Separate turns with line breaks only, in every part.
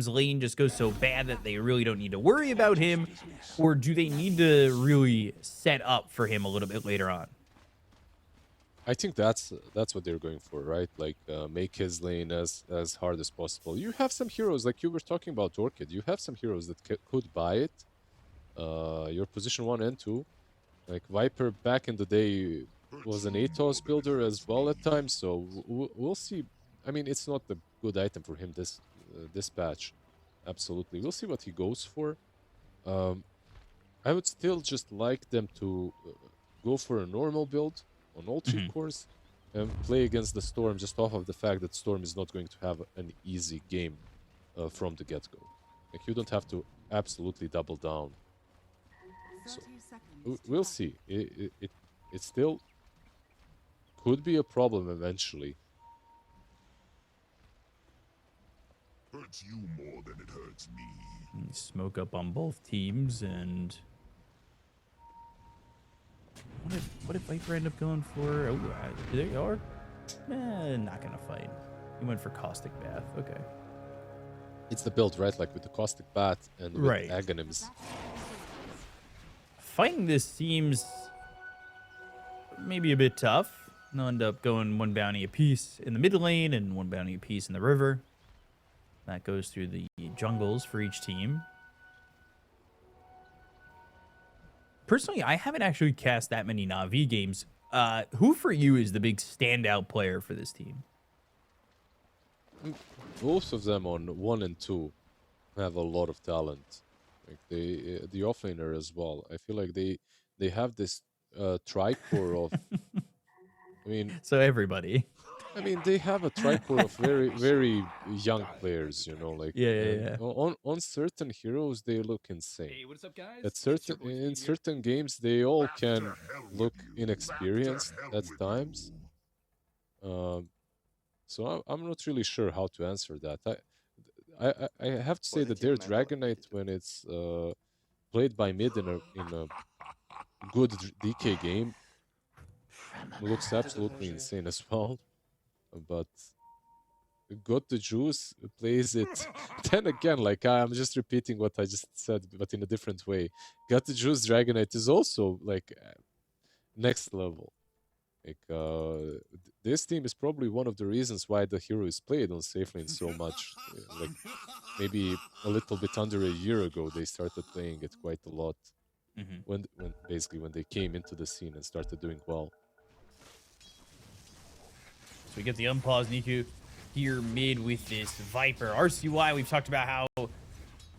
Storm's lane just goes so bad that they really don't need to worry about him? Or do they need to really set up for him a little bit later on?
I think that's what they're going for, right? Like make his lane as hard as possible. You have some heroes, like you were talking about Orchid. You have some heroes that could buy it. Your position 1 and 2. Like Viper back in the day was an ATOS builder as well at times, so we'll see. I mean, it's not a good item for him this patch. Absolutely. We'll see what he goes for. I would still just like them to go for a normal build on all 3 cores and play against the Storm just off of the fact that Storm is not going to have an easy game from the get-go. Like, you don't have to absolutely double down. So, we'll see. It still could be a problem eventually.
Hurts you more than it hurts me.
Smoke up on both teams, and what did Viper end up going for? Oh, there you are. Not gonna fight. He went for Caustic Bath. Okay.
It's the build, right? Like with the Caustic Bath and with Aghanims.
Fighting this seems maybe a bit tough. They'll end up going 1 bounty apiece in the mid lane and 1 bounty apiece in the river. That goes through the jungles for each team. Personally, I haven't actually cast that many Na'Vi games. Who for you is the big standout player for this team?
Both of them on 1 and 2 have a lot of talent. Like the offlaner as well. I feel like they have this tricore of. I mean,
so everybody.
I mean, they have a tricore of very, very young players, you know, like
yeah.
On certain heroes they look insane.
Hey, what's up, guys?
In certain games they all can look inexperienced at times. So I'm not really sure how to answer that. I have to say that their Dragon Knight, when it's played by mid in a good DK game, looks absolutely insane as well. But Got the Juice plays it. Then again, like I'm just repeating what I just said, but in a different way. Got the Juice Dragon Knight is also like next level. Like this team is probably one of the reasons why the hero is played on safe lane so much. Like maybe a little bit under a year ago, they started playing it quite a lot. When basically when they came into the scene and started doing well.
So we get the unpause Niku here mid with this Viper. RCY, we've talked about how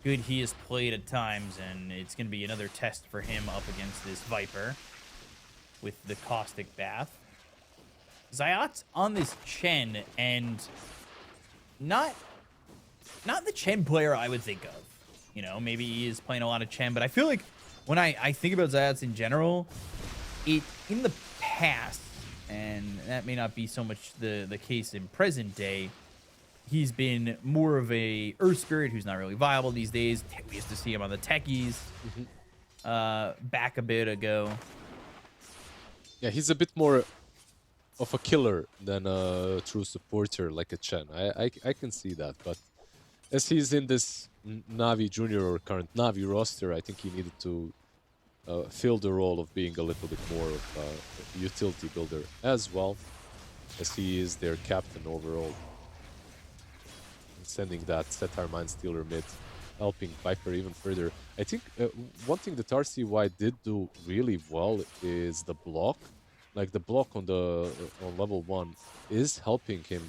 good he has played at times, and it's going to be another test for him up against this Viper with the Caustic Bath. Zayat's on this Chen, and not the Chen player I would think of. You know, maybe he is playing a lot of Chen, but I feel like when I think about Zayat's in general, in the past, and that may not be so much the case in present day, he's been more of a Earth Spirit who's not really viable these days. We used to see him on the Techies back a bit ago.
Yeah, he's a bit more of a killer than a true supporter like a Chen. I can see that, but as he's in this Navi Junior or current Navi roster, I think he needed to fill the role of being a little bit more of a utility builder as well, as he is their captain overall. Sending that Setar Mindstealer mid, helping Viper even further. I think one thing that RCY did do really well is the block. Like the block on level 1 is helping him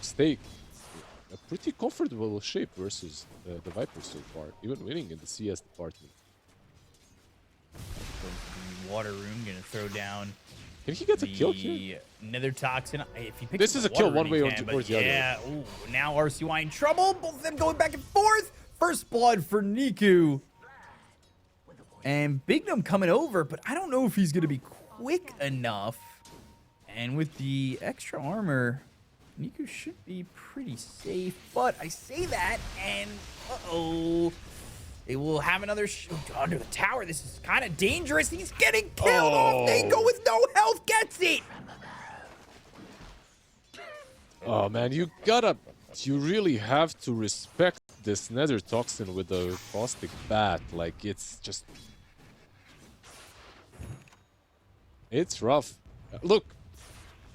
stay a pretty comfortable shape versus the Viper so far, even winning in the CS department.
Water Rune gonna throw down.
Can he get a kill here?
Nether Toxin. If he picks
this is a kill one way or the other.
Yeah. Ooh, now RCY in trouble. Both of them going back and forth. First blood for Niku. And Bignum coming over, but I don't know if he's gonna be quick enough. And with the extra armor, Niku should be pretty safe. But I say that, and they will have another under the tower. This is kind of dangerous. He's getting killed off. They go with no health, gets it.
Oh man, you gotta You really have to respect this Nether Toxin with the caustic bat. Like, it's just... It's rough. Look,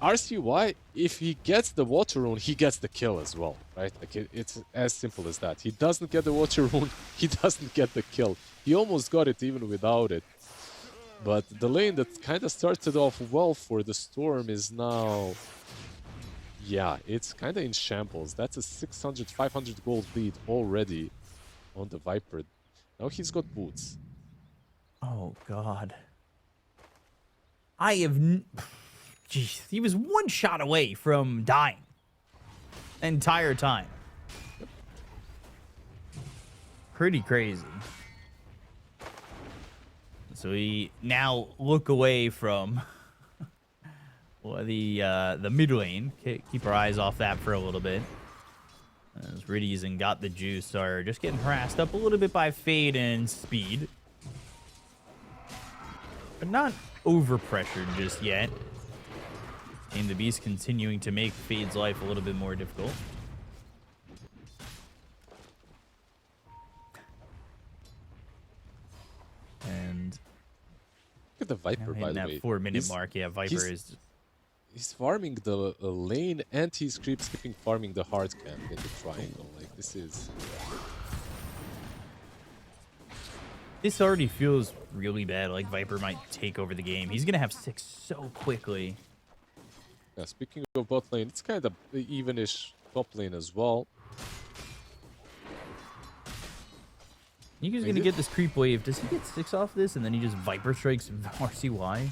RCY, if he gets the water rune, he gets the kill as well, right? Like, it's as simple as that. He doesn't get the water rune, he doesn't get the kill. He almost got it even without it. But the lane that kind of started off well for the Storm is now... Yeah, it's kind of in shambles. That's a 600, 500 gold lead already on the Viper. Now he's got boots.
Oh, God. Jeez, he was one shot away from dying. The entire time. Pretty crazy. So we now look away from the mid lane. Keep our eyes off that for a little bit. As Riddies and Got the Juice are just getting harassed up a little bit by Fade and Speed. But not overpressured just yet. Aim the Beast continuing to make Fade's life a little bit more difficult. And
look at the Viper, by the way.
That 4-minute mark, yeah, Viper is...
He's farming the lane and he's creep skipping farming the hard camp in the triangle. Like, this is...
This already feels really bad, like Viper might take over the game. He's going to have 6 so quickly.
Yeah, speaking of bot lane, it's kind of even-ish top lane as well.
Niku's going to get this creep wave. Does he get 6 off this and then he just Viper strikes RCY?
Yeah,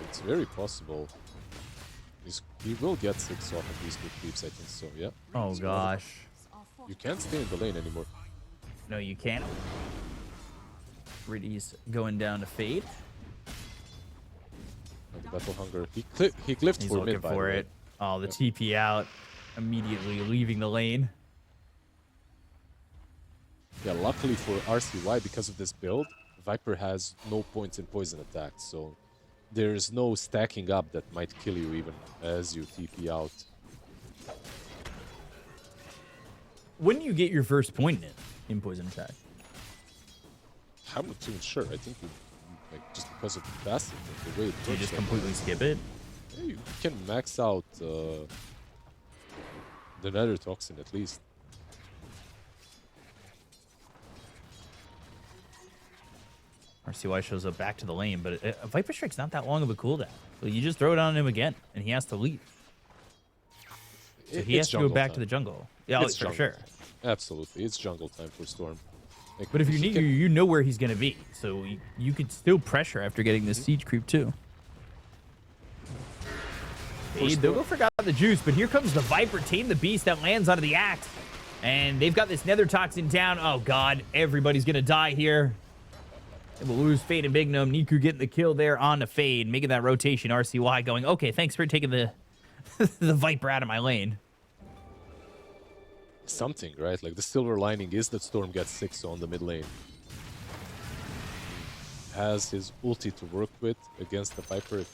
it's very possible. He will get 6 off of these 2 creeps, I think so, yeah.
Oh, gosh.
You can't stay in the lane anymore.
No, you can't. Riddies going down to Fade.
And Battle Hunger. He clipped
He's
for
looking
mid, by
for
the way.
it. Oh, the TP out. Immediately leaving the lane.
Yeah, luckily for RCY, because of this build, Viper has no points in poison attack, so there's no stacking up that might kill you even as you TP out.
When do you get your first point in poison attack?
I'm not even sure. I think like just because of the passive, like, the way it
Do you
works,
just
like,
completely skip it?
yeah, you can max out the Nether Toxin at least.
RCY shows up back to the lane, but a Viper Strike's not that long of a cooldown. So you just throw it on him again, and he has to leave. So he has to go back to the jungle. Yeah,
It's
for
jungle
sure.
time. Absolutely, it's jungle time for Storm. Like,
But if you
he
need
can-
you know where he's going to be. So you could still pressure after getting this siege creep too. Hey, they'll go for Got the Juice, but here comes the Viper, Tame the Beast that lands out of the axe. And they've got this Nether Toxin down. Oh, God. Everybody's going to die here. They will lose Fade and Big Gnome. Niku getting the kill there on the Fade, making that rotation. RCY going, okay, thanks for taking the the Viper out of my lane.
Something, right? Like, the silver lining is that Storm gets 6 on the mid lane. Has his ulti to work with against the Viper.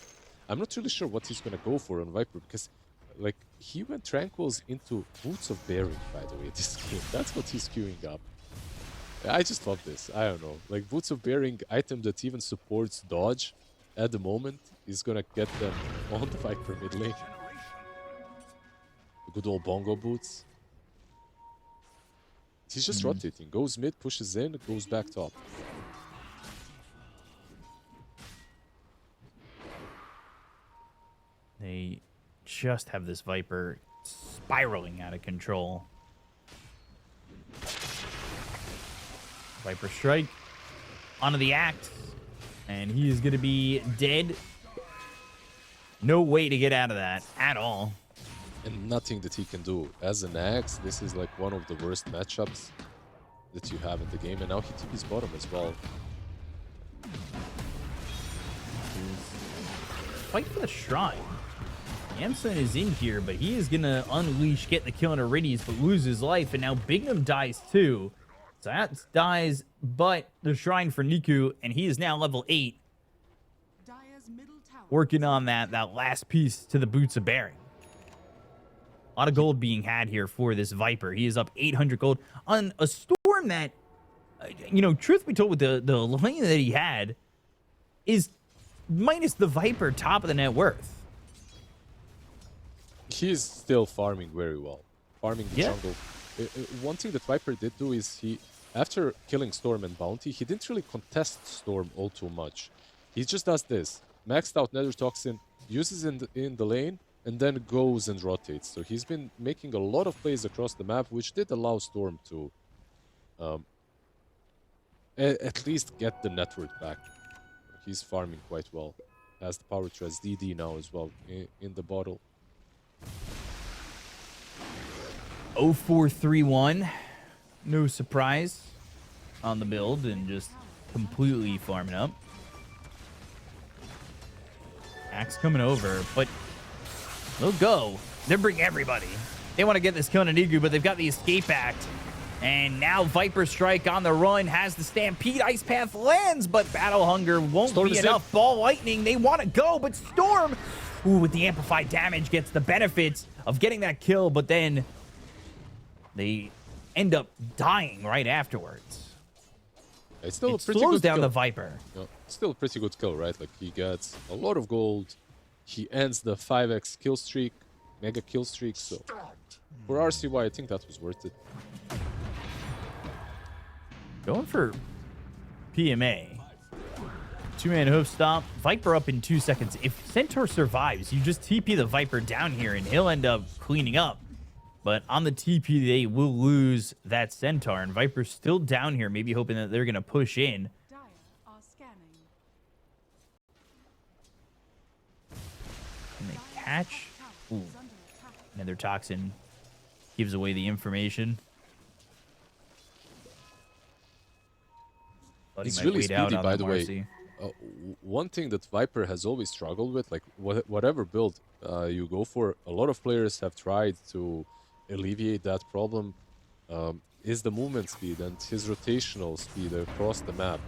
I'm not really sure what he's gonna go for on Viper, because, like, he went Tranquils into Boots of Bearing, by the way, this game. That's what he's queuing up. I just love this. I don't know. Like, Boots of Bearing, item that even supports dodge at the moment, is gonna get them on the Viper mid lane. The good old bongo boots. He's just rotating. Goes mid, pushes in, goes back top.
They just have this Viper spiraling out of control. Viper strike onto the axe, and he is going to be dead. No way to get out of that at all.
And nothing that he can do. As an axe, this is like one of the worst matchups that you have in the game. And now he TP's bottom as well.
Fight for the shrine. Yamson is in here, but he is going to unleash, get the kill on Iridius, but lose his life. And now Bignum dies too. So that dies, but the shrine for Niku, and he is now level 8. Working on that last piece to the Boots of Bearing. A lot of gold being had here for this Viper. He is up 800 gold on a Storm that, you know, truth be told, with the lane that he had, is minus the Viper top of the net worth.
He's still farming very well. Farming the jungle. One thing that Viper did do is he, after killing Storm and Bounty, he didn't really contest Storm all too much. He just does this. Maxed out Nether Toxin, uses in the lane, and then goes and rotates. So he's been making a lot of plays across the map, which did allow Storm to at least get the network back. He's farming quite well. Has the power to DD now as well in the bottle.
0431. No surprise on the build and just completely farming up. Axe coming over, but they'll go. They'll bring everybody. They want to get this kill on Anigu, but they've got the escape act. And now Viper Strike on the run, has the Stampede. Ice Path lands, but Battle Hunger won't be enough. Ball Lightning, they want to go, but Storm, ooh, with the amplified damage, gets the benefits of getting that kill, but then they end up dying right afterwards.
It's still
it slows down the Viper.
No, still a pretty good kill, right? Like, he gets a lot of gold. He ends the 5x kill streak, mega kill streak. So for RCY, I think that was worth it.
Going for PMA. Two-man hoof stomp. Viper up in 2 seconds. If Centaur survives, you just TP the Viper down here, and he'll end up cleaning up. But on the TP, they will lose that Centaur, and Viper's still down here, maybe hoping that they're going to push in. Can they catch? Ooh. Another Toxin gives away the information.
He's really speedy, by the way. One thing that Viper has always struggled with, like whatever build you go for, a lot of players have tried to alleviate that problem, is the movement speed and his rotational speed across the map.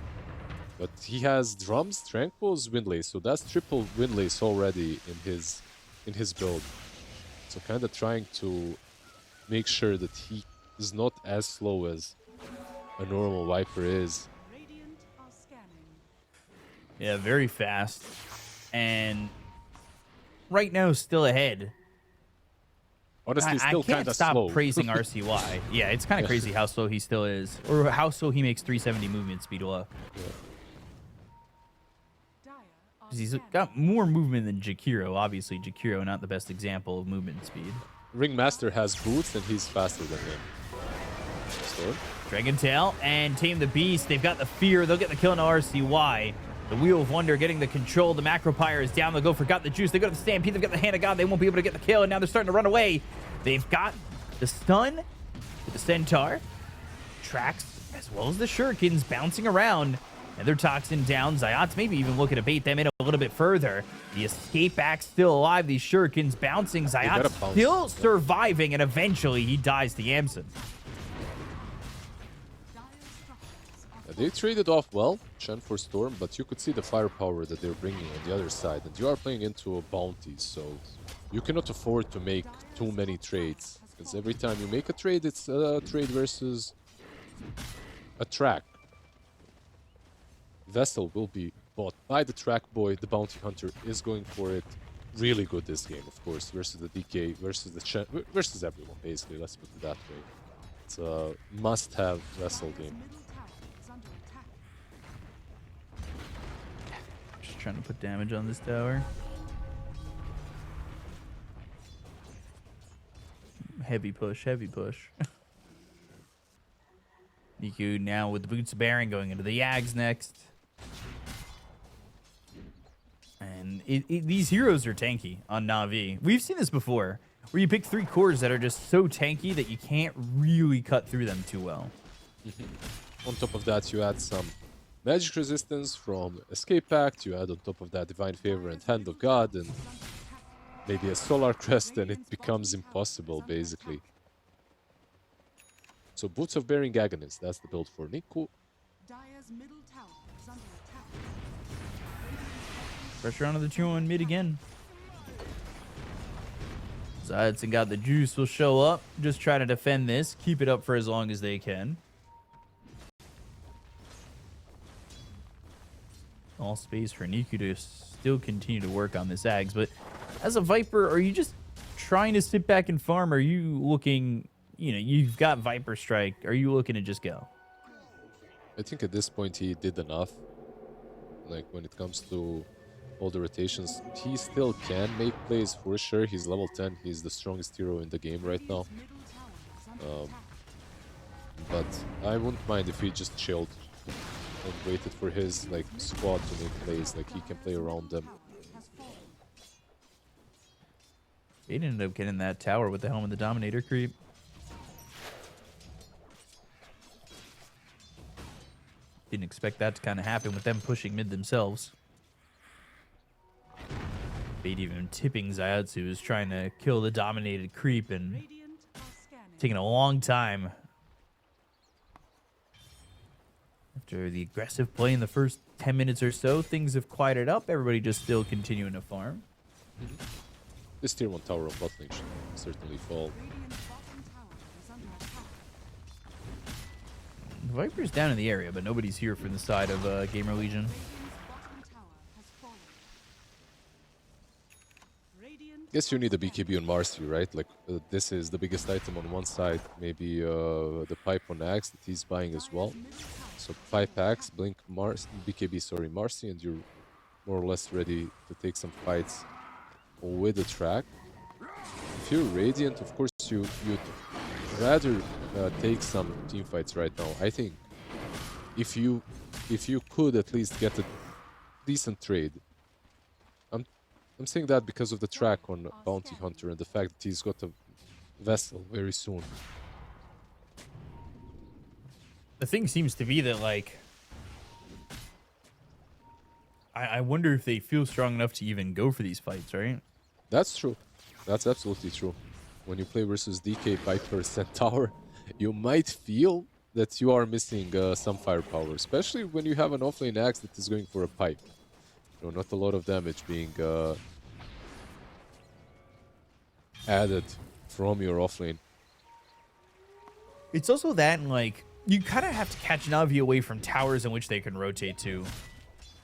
But he has drums, tranquils, windlays, so that's triple windlays already in his build. So kind of trying to make sure that he is not as slow as a normal Viper is.
Yeah, very fast. And right now, still ahead.
Honestly, still kind of slow.
I can't stop praising RCY. Yeah, it's kind of crazy how slow he still is. Or how slow he makes 370 movement speed luck.
Yeah.
He's got more movement than Jakiro. Obviously, Jakiro not the best example of movement speed.
Ringmaster has boots and he's faster than him. So.
Dragon Tail and Tame the Beast. They've got the fear. They'll get the kill on RCY. The Wheel of Wonder getting the control. The Macropyre is down. They'll go for Got the Juice. They go to the Stampede. They've got the Hand of God. They won't be able to get the kill, and now they're starting to run away. They've got the stun with the Centaur. Tracks, as well as the Shurikens, bouncing around. Another Toxin down. Zayats maybe even looking to bait them in a little bit further. The Escape Axe still alive. These Shurikens bouncing. Zayats still surviving, and eventually he dies to Yamson.
They traded off well, Shen for Storm, but you could see the firepower that they're bringing on the other side. And you are playing into a bounty, so you cannot afford to make too many trades. Because every time you make a trade, it's a trade versus a track. Vessel will be bought by the track boy. The bounty hunter is going for it. Really good this game, of course, versus the DK, versus the Shen, versus everyone, basically. Let's put it that way. It's a must-have Vessel game.
Trying to put damage on this tower. Heavy push, heavy push. Niku now with the Boots of Baron going into the Yags next. And these heroes are tanky on Na'Vi. We've seen this before, where you pick 3 cores that are just so tanky that you can't really cut through them too well.
On top of that, you add some magic resistance from Escape Pact, you add on top of that Divine Favor and Hand of God, and maybe a Solar Crest, and it becomes impossible, basically. So Boots of Bearing Agonist, that's the build for Niku.
Pressure onto the 2-1 mid again. Zayats and got the juice will show up. Just try to defend this. Keep it up for as long as they can. All space for Niku to still continue to work on this Ags. But as a Viper, are you just trying to sit back and farm? Are you looking, you know, you've got Viper Strike. Are you looking to just go?
I think at this point he did enough. Like when it comes to all the rotations, he still can make plays for sure. He's level 10. He's the strongest hero in the game right now. But I wouldn't mind if he just chilled and waited for his like squad to make plays. Like he can play around them.
They ended up getting that tower with the Helm of the Dominator creep. Didn't expect that to kind of happen with them pushing mid themselves. Bait even tipping Zayatsu is trying to kill the dominated creep and taking a long time. After the aggressive play in the first 10 minutes or so, things have quieted up. Everybody just still continuing to farm.
This tier 1 tower on bot lane should certainly fall.
Viper's down in the area, but nobody's here from the side of GamerLegion.
Guess you need a BKB on Marcy, right? Like this is the biggest item on one side. Maybe the pipe on Axe that he's buying as well. So pipe Axe, blink BKB, sorry, Marcy, and you're more or less ready to take some fights with the track. If you're Radiant, of course you'd rather take some team fights right now. I think if you could at least get a decent trade. I'm saying that because of the track on Bounty Hunter and the fact that he's got a vessel very soon.
The thing seems to be that, like, I wonder if they feel strong enough to even go for these fights, right?
That's true. That's absolutely true. When you play versus DK Viper Centaur, you might feel that you are missing some firepower, especially when you have an offlane Axe that is going for a pipe. You know, not a lot of damage being added from your offlane.
It's also that, and like, you kind of have to catch Navi away from towers in which they can rotate to.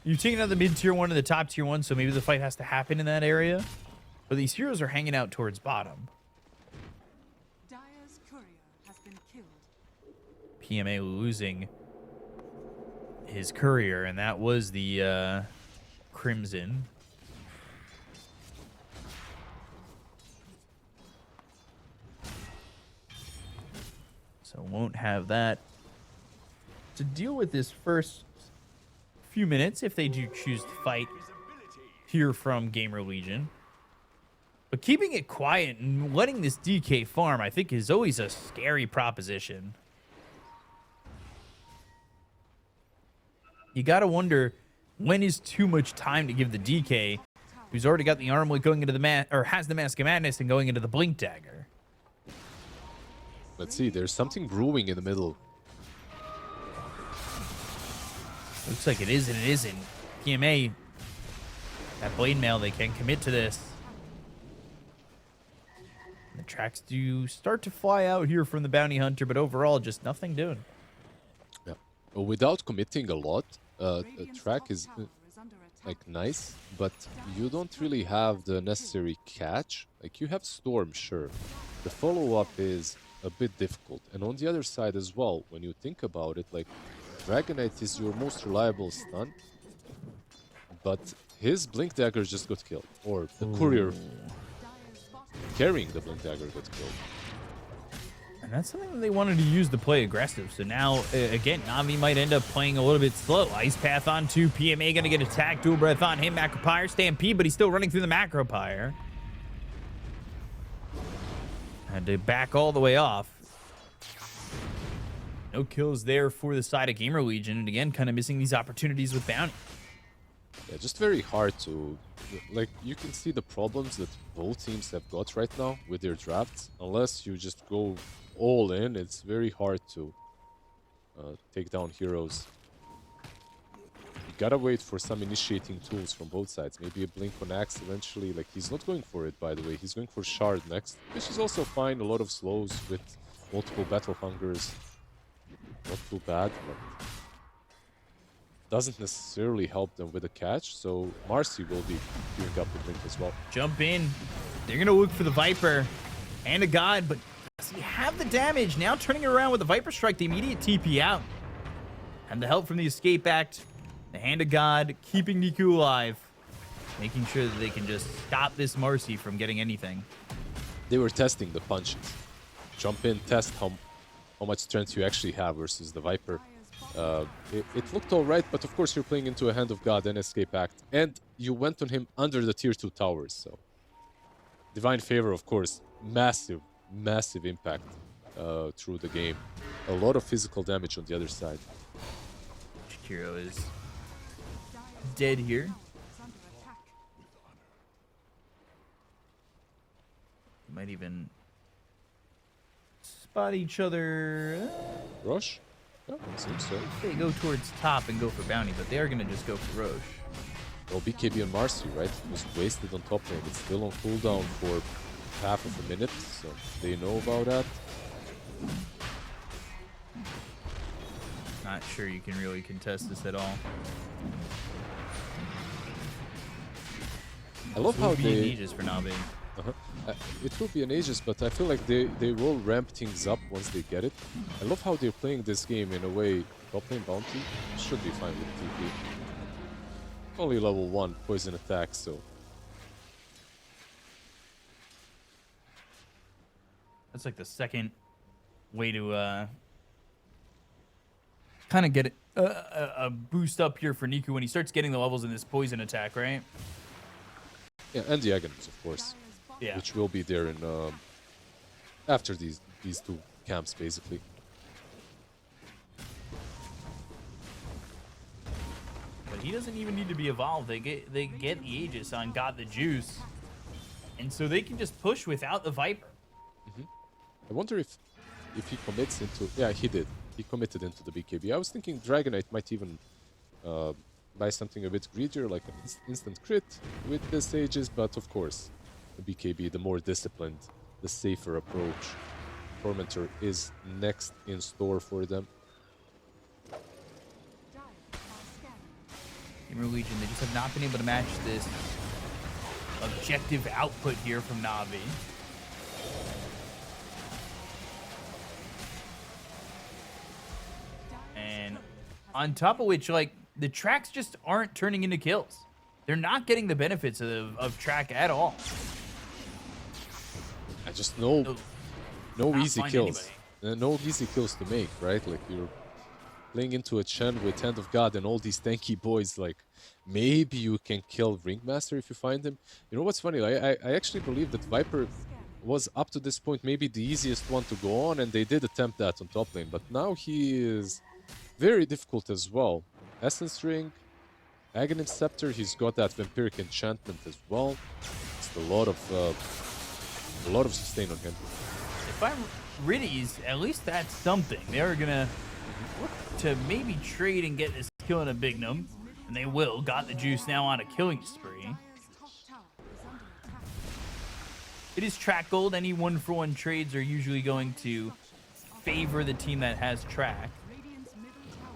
You take another mid tier 1 to the top tier 1, so maybe the fight has to happen in that area. But these heroes are hanging out towards bottom.
Dire's courier has been killed.
PMA losing his courier, and that was the Crimson. So won't have that to deal with this first few minutes if they do choose to fight here from GamerLegion. But keeping it quiet and letting this DK farm, I think, is always a scary proposition. You gotta wonder, when is too much time to give the DK, who's already got the armlet going into the or has the Mask of Madness and going into the Blink Dagger?
Let's see, there's something brewing in the middle.
Looks like it is and it isn't. PMA, that Blade Mail, they can commit to this. And the tracks do start to fly out here from the Bounty Hunter, but overall, just nothing doing.
Yeah. Well, without committing a lot, track is like nice, but you don't really have the necessary catch. Like you have Storm, sure. The follow-up is a bit difficult. And on the other side as well, when you think about it, like Dragonite is your most reliable stun, but his Blink Dagger just got killed. Or the courier carrying the Blink Dagger got killed.
And that's something that they wanted to use to play aggressive. So now, again, Navi might end up playing a little bit slow. Ice Path on 2. PMA going to get attacked. Dual Breath on him. Macropyre. Stampede, but he's still running through the Macropyre. Had to back all the way off. No kills there for the side of GamerLegion. And again, kind of missing these opportunities with Bounty.
Yeah, just very hard to... Like, you can see the problems that both teams have got right now with their drafts. Unless you just go all in, it's very hard to take down heroes gotta wait for some initiating tools from both sides. Maybe a blink on Axe eventually. Like, he's not going for it, by the way. He's going for Shard next, which is also fine. A lot of slows with multiple Battle Hungers. Not too bad, but doesn't necessarily help them with a catch. So Marcy will be queuing up the blink as well.
Jump in. They're going to look for the Viper. Hand of God, but does he have the damage? Now turning it around with the Viper Strike, the immediate TP out. And the help from the Escape Act. The Hand of God keeping Niku alive. Making sure that they can just stop this Marcy from getting anything.
They were testing the punches. Jump in, test how much strength you actually have versus the Viper. It looked alright, but of course you're playing into a Hand of God and Escape Act. And you went on him under the tier 2 towers, so... Divine Favor, of course, massive impact through the game. A lot of physical damage on the other side.
Shakiro is dead here. Might even spot each other.
Roche? Yeah, seems so.
They go towards top and go for bounty, but they are going to just go for Roche.
Well, BKB and Marcy, right? It was wasted on top lane. It's still on cooldown for half of a minute, so they know about that.
Not sure you can really contest this at all.
I love how they...
Aegis for Navi.
It will be an Aegis, but I feel like they will ramp things up once they get it. I love how they're playing this game in a way. Top lane bounty should be fine with TP. Only level 1 poison attack, so...
That's like the second way to kind of get a boost up here for Niku when he starts getting the levels in this poison attack, right?
Yeah, and the Aghanim's, of course.
Yeah.
Which will be there in after these two camps, basically.
But he doesn't even need to be evolved. They get the Aegis on Got the Juice, and so they can just push without the Viper.
I wonder if he commits into... Yeah, he did. He committed into the BKB. I was thinking Dragonite might even buy something a bit greedier, like an instant crit with this Aegis, but of course, the BKB, the more disciplined, the safer approach. Tormentor is next in store for them.
GamerLegion, they just have not been able to match this objective output here from Navi. And on top of which, like, the tracks just aren't turning into kills. They're not getting the benefits of track at all.
I just know no easy kills. No easy kills to make, right? Like, you're playing into a Chen with Hand of God and all these tanky boys. Like, maybe you can kill Ringmaster if you find him. You know what's funny? I actually believe that Viper was up to this point maybe the easiest one to go on, and they did attempt that on top lane. But now he is very difficult as well. Essence Ring, Aghanim Scepter, he's got that Vampiric Enchantment as well. It's a lot of sustain on him.
If I'm Riddies, at least that's something. They're gonna look to maybe trade and get this kill in a Bignum, and they will. Got the Juice now on a killing spree. It is track gold. Any 1-for-1 trades are usually going to favor the team that has track.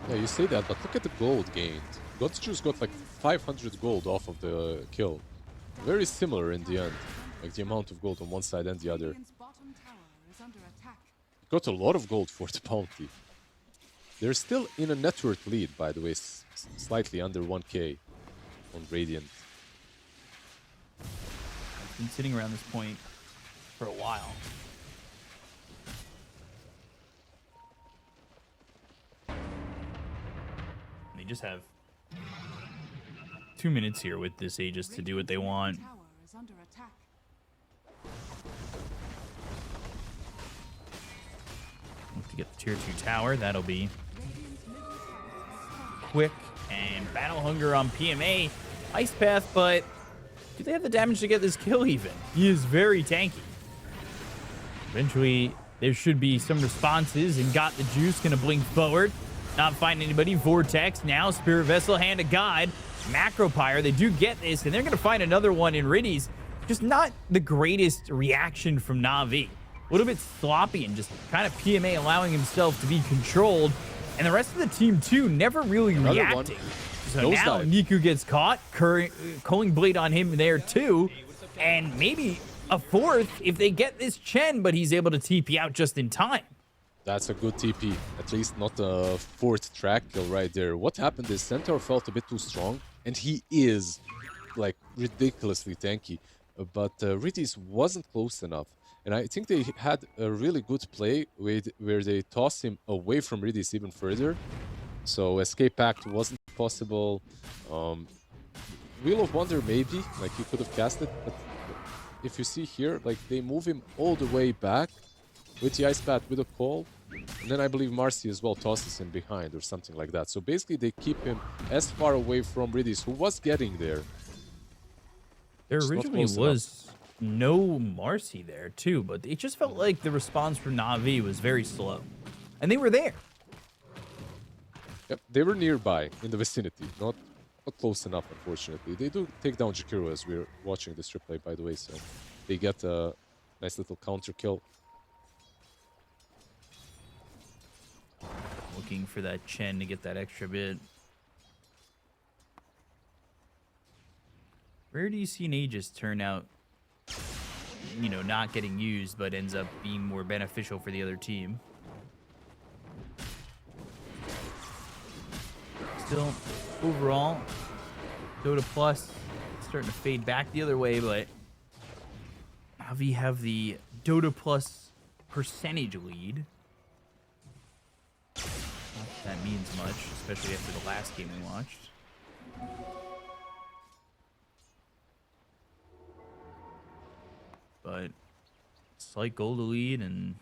Yeah, you say that, but look at the gold gained. God's Juice got like 500 gold off of the kill. Very similar in the end. Like the amount of gold on one side and the other. Got a lot of gold for the bounty. They're still in a net worth lead, by the way, slightly under 1k on Radiant.
It's been sitting around this point for a while. They just have 2 minutes here with this Aegis to do what they want. To get the tier 2 tower, that'll be quick. And Battle Hunger on PMA, Ice Path, but do they have the damage to get this kill even? He is very tanky. Eventually, there should be some responses, and Got the Juice gonna blink forward. Not finding anybody. Vortex now. Spirit Vessel, Hand of God. Macropyre. They do get this, and they're going to find another one in Riddies. Just not the greatest reaction from Na'Vi. A little bit sloppy and just kind of PMA allowing himself to be controlled. And the rest of the team, too, never really reacting. So
Nose
now
dive.
Niku gets caught. Culling Blade on him there, too. And maybe a fourth if they get this Chen, but he's able to TP out just in time.
That's a good TP. At least not a fourth track kill right there. What happened is Centaur felt a bit too strong, and he is like ridiculously tanky. But Riddies wasn't close enough. And I think they had a really good play where they tossed him away from Riddies even further. So escape pact wasn't possible. Wheel of Wonder maybe, like you could have cast it. But if you see here, like they move him all the way back with the Ice Path with a call. And then I believe Marcy as well tosses him behind or something like that. So basically they keep him as far away from Riddies, who was getting there.
There
Just not
originally
close
was no Marcy there, too, but it just felt like the response from Na'Vi was very slow. And they were there.
Yep, they were nearby in the vicinity, not close enough, unfortunately. They do take down Jakiro as we're watching this replay, by the way, so they get a nice little counter kill.
Looking for that Chen to get that extra bit. Where do you see an Aegis turn out, you know, not getting used, but ends up being more beneficial for the other team? Still, overall, Dota Plus starting to fade back the other way, but Navi have the Dota Plus percentage lead. Not that that means much, especially after the last game we watched. But slight goal to lead, and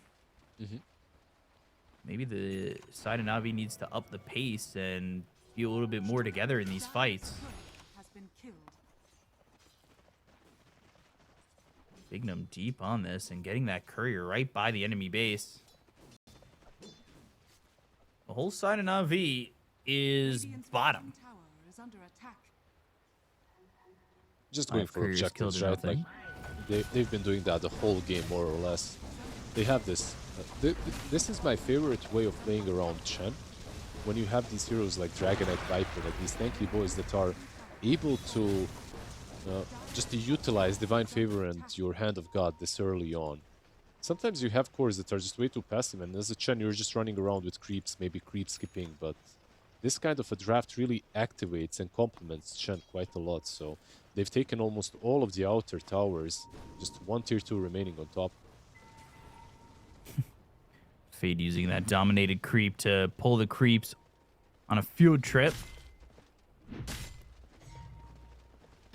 maybe the side of Navi needs to up the pace and be a little bit more together in these fights. Bignum deep on this and getting that courier right by the enemy base. The whole side of Navi is bottom.
Just going for objectives, right? Like they've been doing that the whole game, more or less. They have this. This is my favorite way of playing around Chen. When you have these heroes like Dragonite Viper, like these tanky boys that are able to just to utilize Divine Favor and your Hand of God this early on. Sometimes you have cores that are just way too passive, and as a Chen you're just running around with creeps, maybe creep skipping, but this kind of a draft really activates and complements Chen quite a lot, so they've taken almost all of the outer towers, just one tier 2 remaining on top.
Fade using that dominated creep to pull the creeps on a field trip.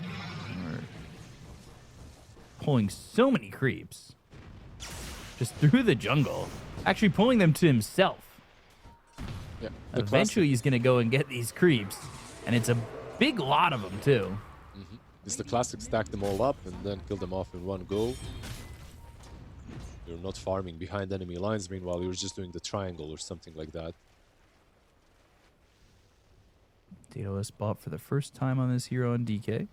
We're pulling so many creeps just through the jungle, actually pulling them to himself.
Yeah,
Eventually he's gonna go and get these creeps, and it's a big lot of them too.
It's the classic stack them all up and then kill them off in one go. You're not farming behind enemy lines, meanwhile you're just doing the triangle or something like that.
DOS bought for the first time on this hero on DK.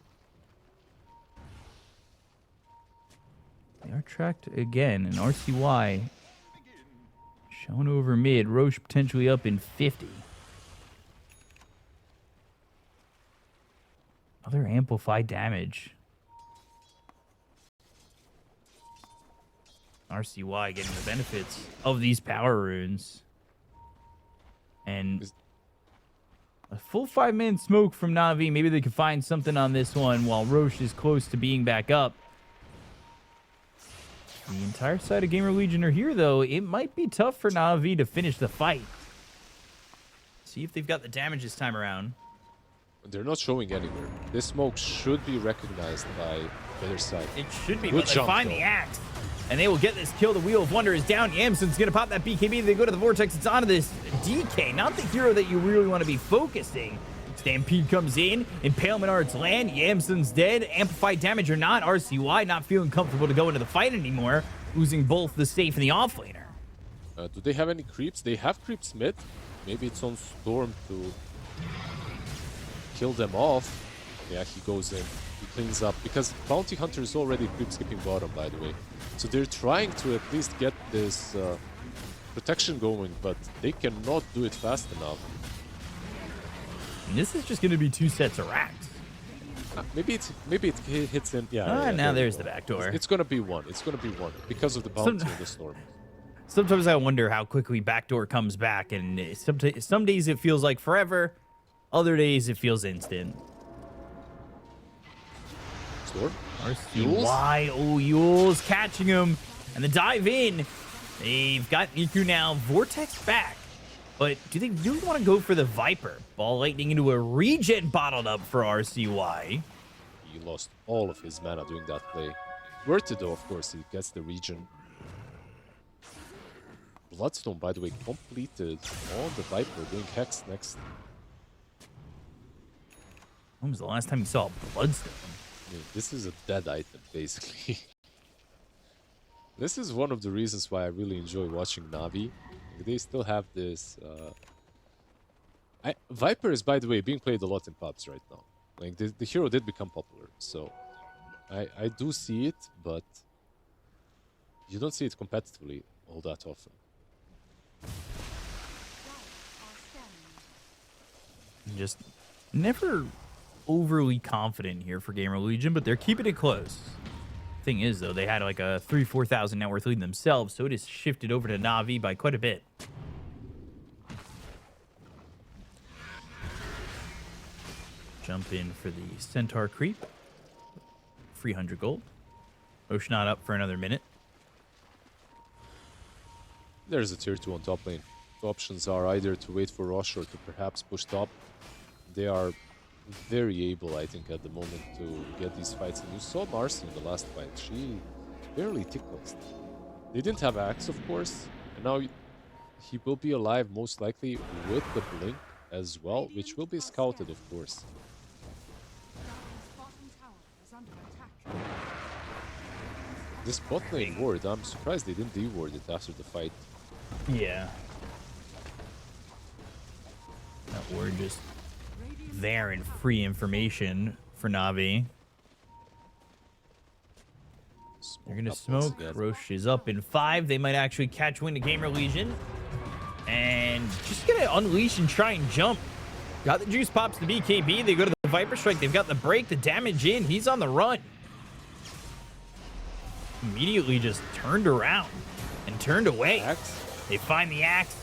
They are tracked again, and RCY shown over mid. Roche potentially up in 50. Other amplified damage. RCY getting the benefits of these power runes. And a full 5-man smoke from Navi. Maybe they can find something on this one while Roche is close to being back up. The entire side of GamerLegion are here, though. It might be tough for Navi to finish the fight. See if they've got the damage this time around.
They're not showing anywhere. This smoke should be recognized by their side.
It should be,
Good
but they
jump,
find
though.
the axe. And they will get this kill. The Wheel of Wonder is down. Yamson's going to pop that BKB. They go to the Vortex. It's onto this DK. Not the hero that you really want to be focusing. Stampede comes in. Impalement Arts land. Yamson's dead. Amplified damage or not. RCY not feeling comfortable to go into the fight anymore. Losing both the safe and the offlaner.
Do they have any creeps? They have creeps mid. Maybe it's on Storm to kill them off. Yeah, he goes in. He cleans up. Because Bounty Hunter is already creep skipping bottom, by the way. So they're trying to at least get this protection going, but they cannot do it fast enough.
And this is just going to be 2 sets of racks.
Maybe it hits in. Yeah.
Now there's the back door.
It's gonna be one. It's gonna be one because of the bounty and the storm.
Sometimes I wonder how quickly backdoor comes back, and some days it feels like forever, other days it feels instant.
Storm?
RCY, oh, Yule's catching him, and the dive in. They've got Niku now, Vortex back, but do they really want to go for the Viper? Ball lightning into a regen bottled up for RCY.
He lost all of his mana doing that play. Worth it though, of course, he gets the regen. Bloodstone, by the way, completed on the Viper, doing Hex next.
When was the last time you saw Bloodstone?
I mean, this is a dead item, basically. This is one of the reasons why I really enjoy watching Navi. They still have this... Viper is, by the way, being played a lot in pubs right now. Like, the hero did become popular, so... I do see it, but... You don't see it competitively all that often.
Just never overly confident here for GamerLegion, but they're keeping it close. Thing is, though, they had like a 3,000-4,000 net worth lead themselves, so it has shifted over to Navi by quite a bit. Jump in for the Centaur creep. 300 gold. Oceanot up for another minute.
There's a tier 2 on top lane. The options are either to wait for Rosh or to perhaps push top. They are very able, I think, at the moment to get these fights. And you saw Marcy in the last fight. She barely tickles. They didn't have Axe, of course. And now he will be alive, most likely, with the Blink as well, which will be scouted, of course. This bot lane ward, I'm surprised they didn't de-ward it after the fight.
Yeah. That word just there and free information for Navi. They're gonna smoke. Roche is up in 5. They might actually catch wind to GamerLegion. And just gonna unleash and try and jump. Got the juice pops the BKB. They go to the Viper Strike. They've got the break, the damage in. He's on the run. Immediately just turned around and turned away.
Axe.
They find the Axe.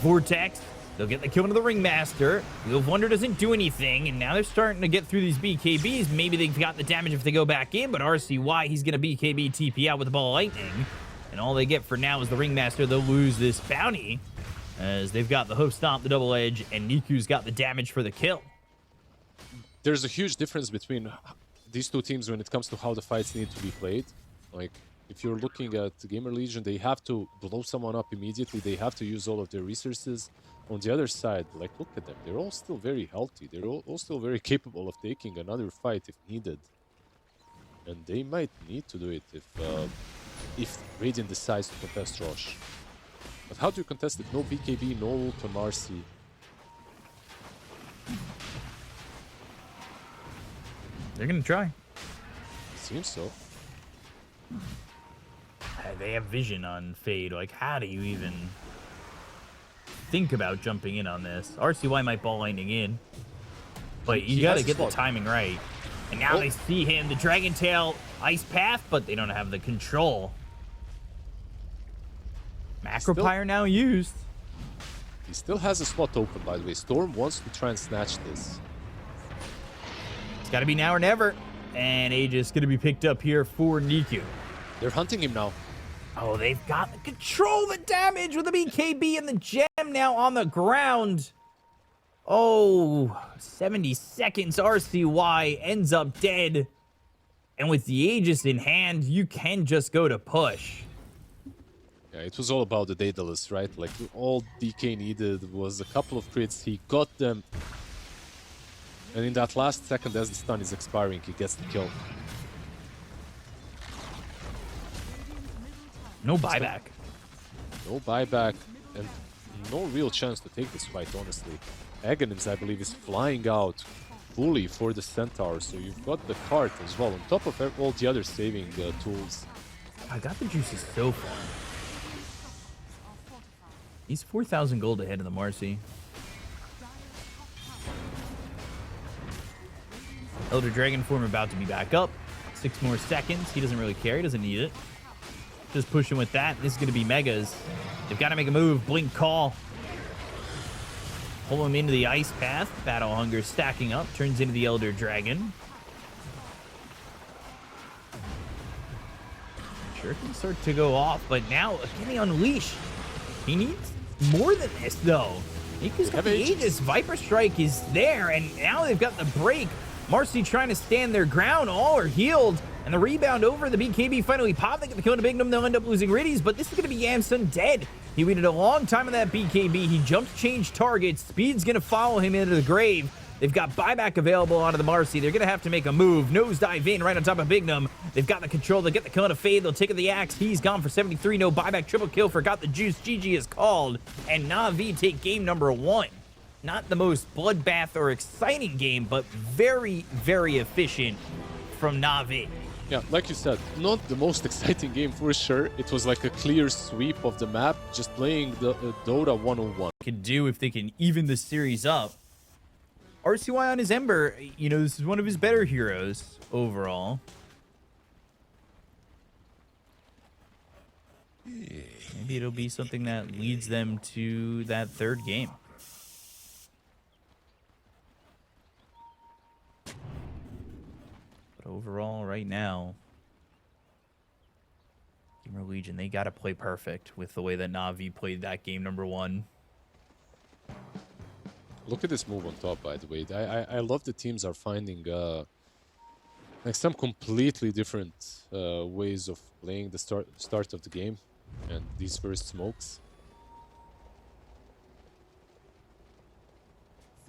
Vortex. They'll get the kill into the Ringmaster. Wheel of Wonder doesn't do anything, and now they're starting to get through these BKBs. Maybe they've got the damage if they go back in, but RCY, he's going to BKB TP out with the Ball of Lightning. And all they get for now is the Ringmaster. They'll lose this bounty, as they've got the Hoof Stomp, the Double Edge, and Niku's got the damage for the kill.
There's a huge difference between these two teams when it comes to how the fights need to be played. Like, if you're looking at GamerLegion, they have to blow someone up immediately. They have to use all of their resources. On the other side, like, look at them. They're all still very healthy. They're all still very capable of taking another fight if needed. And they might need to do it if Radiant decides to contest Rosh. But how do you contest it? No BKB, no ult on Marcy.
They're going to try.
Seems so.
They have vision on Fade. Like, how do you even think about jumping in on this? RCY might Ball Lightning in, but you got to get the timing right. And now they see him, the Dragon Tail Ice Path, but they don't have the control. Macropyre now used.
He still has a slot open, by the way. Storm wants to try and snatch this.
It's got to be now or never. And Aegis going to be picked up here for Niku.
They're hunting him now.
Oh, they've got the control, the damage with the BKB and the gem now on the ground. Oh, 70 seconds. RCY ends up dead. And with the Aegis in hand, you can just go to push.
Yeah, it was all about the Daedalus, right? Like, all DK needed was a couple of crits. He got them. And in that last second, as the stun is expiring, he gets the kill.
No buyback.
No buyback. And no real chance to take this fight, honestly. Aghanims, I believe, is flying out fully for the Centaur, so you've got the cart as well, on top of all the other saving tools.
I got the juices so far. He's 4,000 gold ahead of the Marcy. Elder Dragon form about to be back up. 6 more seconds. He doesn't really care. He doesn't need it. Just pushing with that. This is going to be Megas. They've got to make a move. Blink Call. Pull him into the Ice Path. Battle Hunger stacking up. Turns into the Elder Dragon. Sure can start to go off, but now can he unleash? He needs more than this, though. Niku's got the Aegis. Viper Strike is there, and now they've got the break. Marcy trying to stand their ground. All are healed. And the rebound over. The BKB finally popped. They get the kill on Bignum. They'll end up losing Riddies, but this is going to be Yamsun dead. He waited a long time on that BKB. He jumped, changed targets. Speed's going to follow him into the grave. They've got buyback available onto the Marcy. They're going to have to make a move. Nosedive in right on top of Bignum. They've got the control. They'll get the kill on a Fade. They'll take the axe. He's gone for 73. No buyback. Triple kill. Forgot the juice. GG is called. And NAVI take game number 1. Not the most bloodbath or exciting game, but very, very efficient from NAVI.
Yeah, like you said, not the most exciting game for sure. It was like a clear sweep of the map, just playing the Dota 101.
Could do if they can even the series up. RCY on his Ember, you know, this is one of his better heroes overall. Maybe it'll be something that leads them to that 3rd game. But overall, right now, GamerLegion, they got to play perfect with the way that Navi played that game number 1.
Look at this move on top, by the way. I love the teams are finding like some completely different ways of playing the start of the game and these first smokes.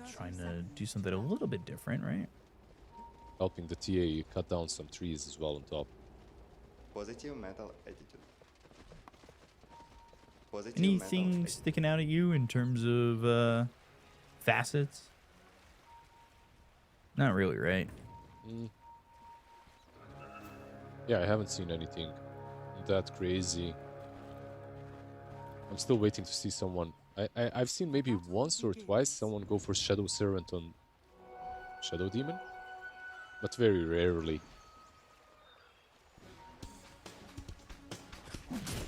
Trying to do something a little bit different, right?
Helping the TA cut down some trees as well on top.
Positive metal attitude. Positive
Anything sticking out at you in terms of facets? Not really, right?
Yeah, I haven't seen anything that crazy. I'm still waiting to see someone. I've seen maybe once or twice someone go for Shadow Servant on Shadow Demon, but very rarely.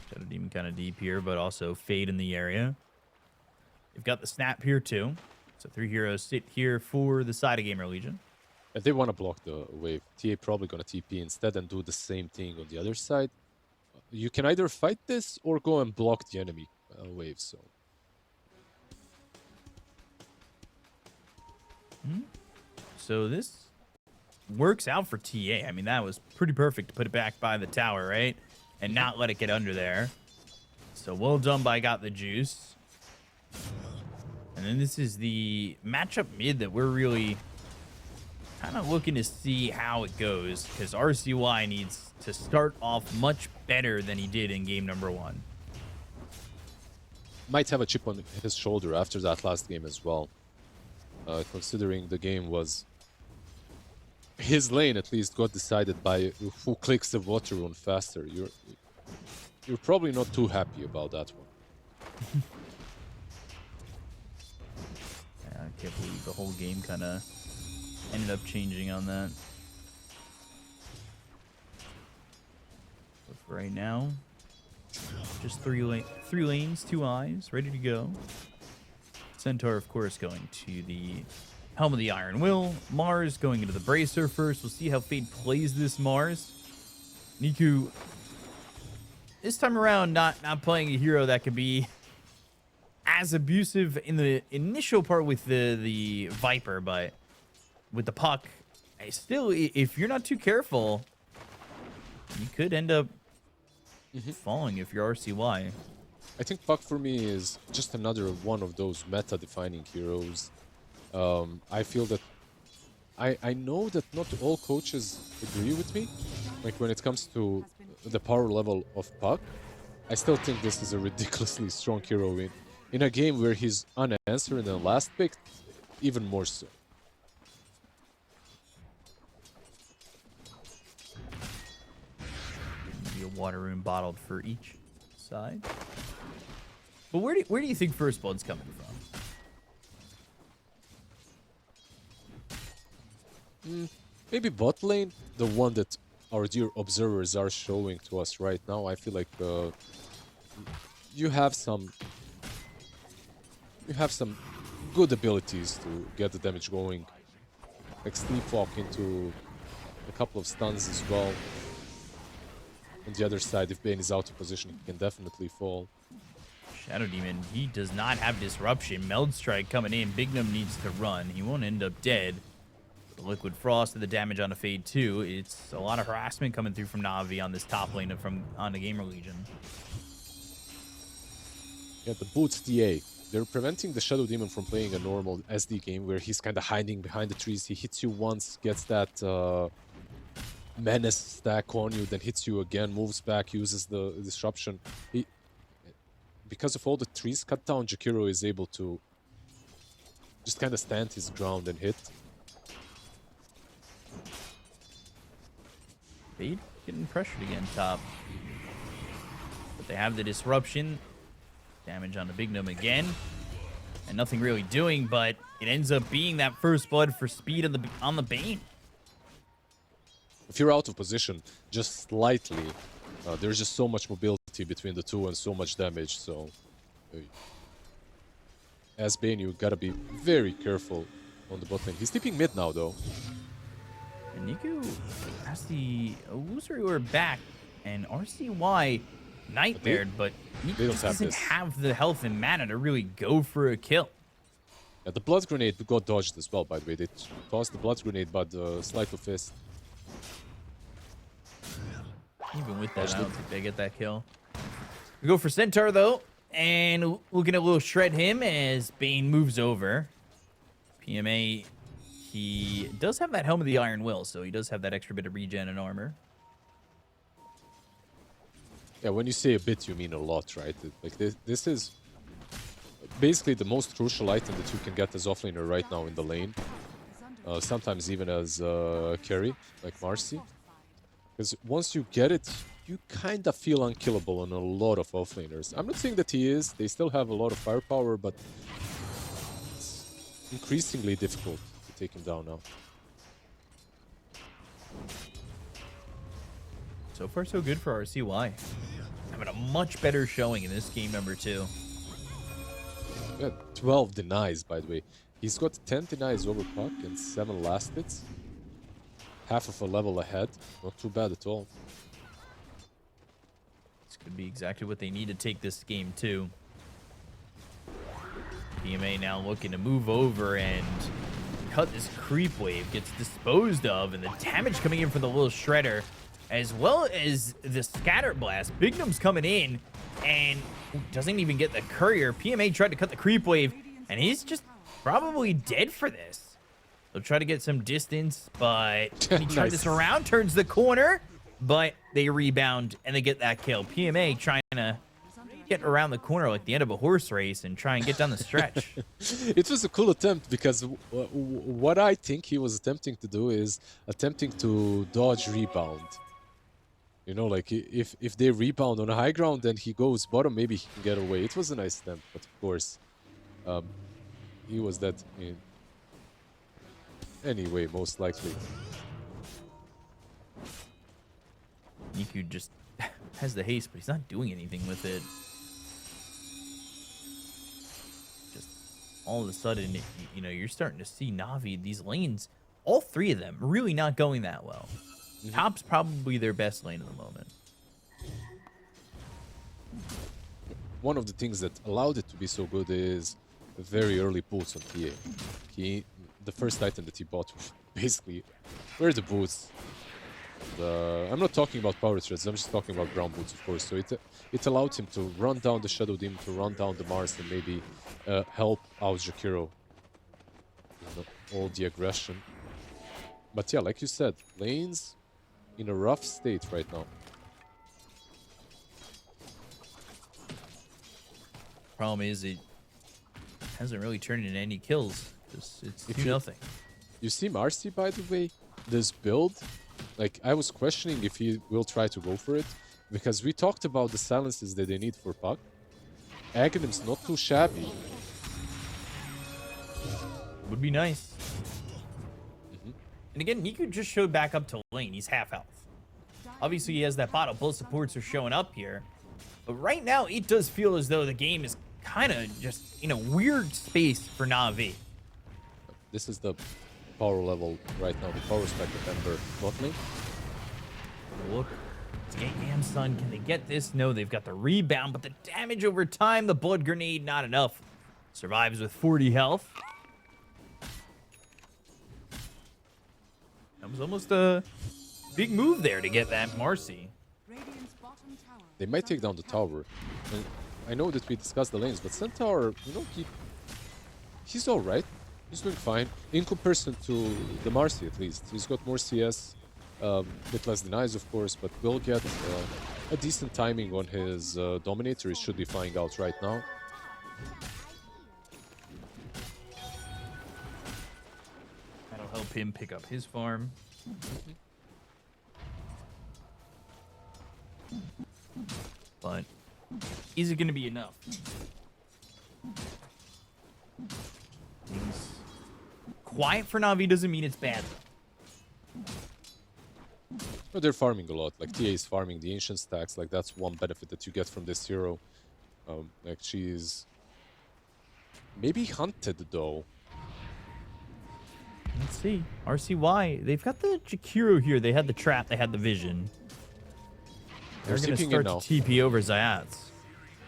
Shadow Demon kind of deep here, but also Fade in the area. They've got the Snap here too. So 3 heroes sit here for the side of GamerLegion.
If they want to block the wave, TA probably going to TP instead and do the same thing on the other side. You can either fight this or go and block the enemy wave. So.
So this works out for TA. I mean, that was pretty perfect to put it back by the tower, right? And not let it get under there. So well done by Got the Juice. And then this is the matchup mid that we're really kind of looking to see how it goes, because RCY needs to start off much better than he did in game number 1.
Might have a chip on his shoulder after that last game as well. Considering the game was... His lane at least got decided by who clicks the water rune faster. You're probably not too happy about that one.
I can't believe the whole game kind of ended up changing on that. But for right now, just three lanes, 2 eyes, ready to go. Centaur, of course, going to the Helm of the Iron Will. Mars going into the Bracer first. We'll see how Fade plays this Mars. Niku, this time around, not playing a hero that could be as abusive in the initial part with the Viper, but with the Puck, still, if you're not too careful, you could end up falling if you're RCY.
I think Puck for me is just another one of those meta-defining heroes. I feel that I know that not all coaches agree with me. Like when it comes to the power level of Puck, I still think this is a ridiculously strong hero in a game where he's unanswered in the last pick, even more so.
Be a water rune bottled for each side. But where do you think First Blood's coming from?
Maybe bot lane, the one that our dear observers are showing to us right now. I feel like you have some good abilities to get the damage going. Like Sleepwalk into a couple of stuns as well. On the other side, if Bane is out of position, he can definitely fall.
Shadow Demon, he does not have disruption. Meld Strike coming in. Bignum needs to run. He won't end up dead. The Liquid Frost and the damage on the Fade too. It's a lot of harassment coming through from Navi on this top lane on the GamerLegion.
Yeah, the boots DA. They're preventing the Shadow Demon from playing a normal SD game where he's kind of hiding behind the trees. He hits you once, gets that menace stack on you, then hits you again, moves back, uses the disruption. Because of all the trees cut down, Jakiro is able to just kind of stand his ground and hit.
Fade getting pressured again top. But they have the disruption. Damage on the Bignum again. And nothing really doing, but it ends up being that First Blood for speed on the Bane.
If you're out of position just slightly, there's just so much mobility between the two and so much damage, so as Bane you gotta be very careful on the bot lane. He's tipping mid now though.
And Niku has the illusory orb back, and RCY nightmared, but Niku just doesn't have the health and mana to really go for a kill.
Yeah, the blood grenade got dodged as well, by the way. They tossed the blood grenade, but sleight of fist.
Even with that, I don't think they get that kill. We go for Centaur though, and looking at a little shred him as Bane moves over. PMA, he does have that Helm of the Iron Will, so he does have that extra bit of regen and armor.
Yeah, when you say a bit, you mean a lot, right? Like this is basically the most crucial item that you can get as offlaner right now in the lane. Sometimes even as carry, like Marcy. Because once you get it, you kind of feel unkillable on a lot of offlaners. I'm not saying that he is. They still have a lot of firepower, but it's increasingly difficult to take him down now.
So far, so good for RCY. Having a much better showing in this game number 2.
Yeah, 12 denies, by the way. He's got 10 denies over puck and 7 last hits. Half of a level ahead. Not too bad at all.
This could be exactly what they need to take this game too. PMA now looking to move over and cut this creep wave. Gets disposed of, and the damage coming in from the little shredder, as well as the scatter blast. Bignum's coming in and doesn't even get the courier. PMA tried to cut the creep wave, and he's just probably dead for this. They'll try to get some distance, but he tried this around, turns the corner, but they rebound and they get that kill. PMA trying to get around the corner like the end of a horse race and try and get down the stretch.
It was a cool attempt because what I think he was attempting to do is attempting to dodge rebound. You know, like if they rebound on a high ground and he goes bottom, maybe he can get away. It was a nice attempt, but of course, he was dead in anyway, most likely.
Niku just has the haste, but he's not doing anything with it. Just all of a sudden, you know, you're starting to see Navi, these lanes, all 3 of them, really not going that well. Top's probably their best lane at the moment.
One of the things that allowed it to be so good is very early boots on PA. The first item that he bought basically were the boots. I'm not talking about power threads, I'm just talking about ground boots, of course. So it allowed him to run down the Shadow Demon, to run down the Mars, and maybe help out Jakiro. All the aggression. But yeah, like you said, lanes in a rough state right now.
Problem is, hasn't really turned into any kills. It's
If
2-0.
You see Marcy, by the way, this build, like, I was questioning if he will try to go for it, because we talked about the silences that they need for Puck. Aghanim's not too shabby.
Would be nice. And again, Niku just showed back up to lane. He's half health. Obviously, he has that bottle. Both supports are showing up here. But right now, it does feel as though the game is kind of just in a weird space for Na'Vi.
This is the power level right now, the power spec of Ember bot lane.
Look, it's 8 AM Sun. Can they get this? No, they've got the rebound, but the damage over time, the blood grenade, not enough. Survives with 40 health. That was almost a big move there to get that Marcy.
They might take down the tower. And I know that we discussed the lanes, but Centaur, you know, he's alright. He's doing fine. In comparison to the Marcy, at least. He's got more CS, a bit less denies, of course, but will get a decent timing on his Dominator. He should be flying out right now.
That'll help him pick up his farm. But is it going to be enough? Things quiet for Na'Vi doesn't mean it's bad.
But they're farming a lot. Like, TA is farming the ancient stacks. Like, that's one benefit that you get from this hero. Like, she's maybe hunted, though.
Let's see. RCY. They've got the Jakiro here. They had the trap. They had the vision. They're going to start to TP over Zayats.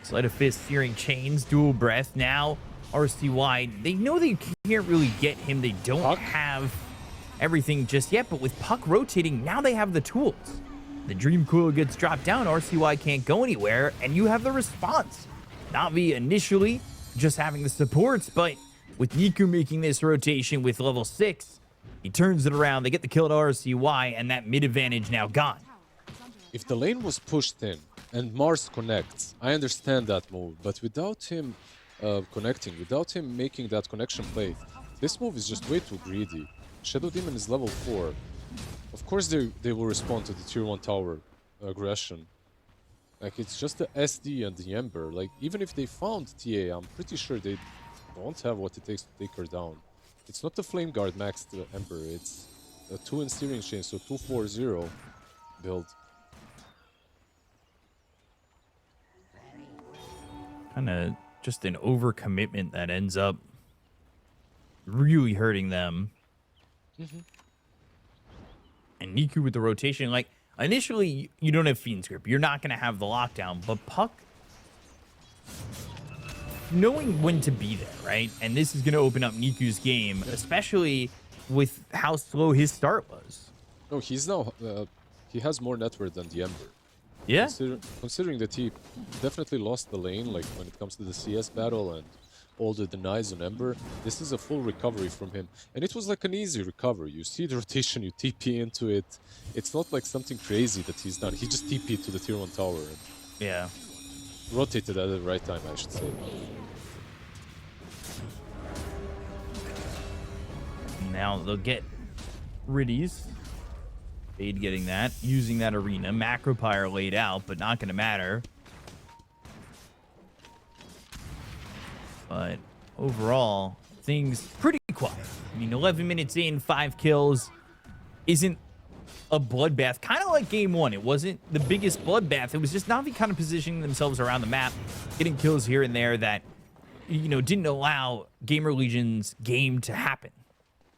Sleight of Fist, Searing Chains, Dual Breath. Now, RCY, they know they can't really get him. They don't have everything just yet, but with Puck rotating, now they have the tools. The Dream Coil gets dropped down. RCY can't go anywhere, and you have the response. Na'Vi initially just having the supports, but with Niku making this rotation with level 6, he turns it around. They get the kill to RCY, and that mid advantage now gone.
If the lane was pushed in and Mars connects, I understand that move, but without him connecting, without him making that connection play, this move is just way too greedy. Shadow Demon is level 4. Of course they will respond to the tier 1 tower aggression. Like, it's just the SD and the Ember. Like, even if they found TA, I'm pretty sure they don't have what it takes to take her down. It's not the Flame Guard maxed Ember, it's a 2 in Searing Chain, so 2-4-0 build.
Kind of just an overcommitment that ends up really hurting them. And Niku with the rotation, like, initially you don't have Fiend's Grip. You're not going to have the lockdown, but Puck knowing when to be there, right? And this is going to open up Niku's game, especially with how slow his start was.
No, he's now, he has more net worth than the Ember.
Yeah.
Considering that he definitely lost the lane, like when it comes to the CS battle and all the denies on Ember, this is a full recovery from him. And it was like an easy recovery. You see the rotation, you TP into it. It's not like something crazy that he's done. He just TP'd to the tier 1 tower and
Yeah.
rotated at the right time, I should say.
Now they'll get Riddies. Fade getting that, using that arena. Macropyre laid out, but not going to matter. But overall, things pretty quiet. I mean, 11 minutes in, 5 kills isn't a bloodbath. Kind of like game 1. It wasn't the biggest bloodbath. It was just Na'Vi kind of positioning themselves around the map, getting kills here and there that, you know, didn't allow GamerLegion's game to happen.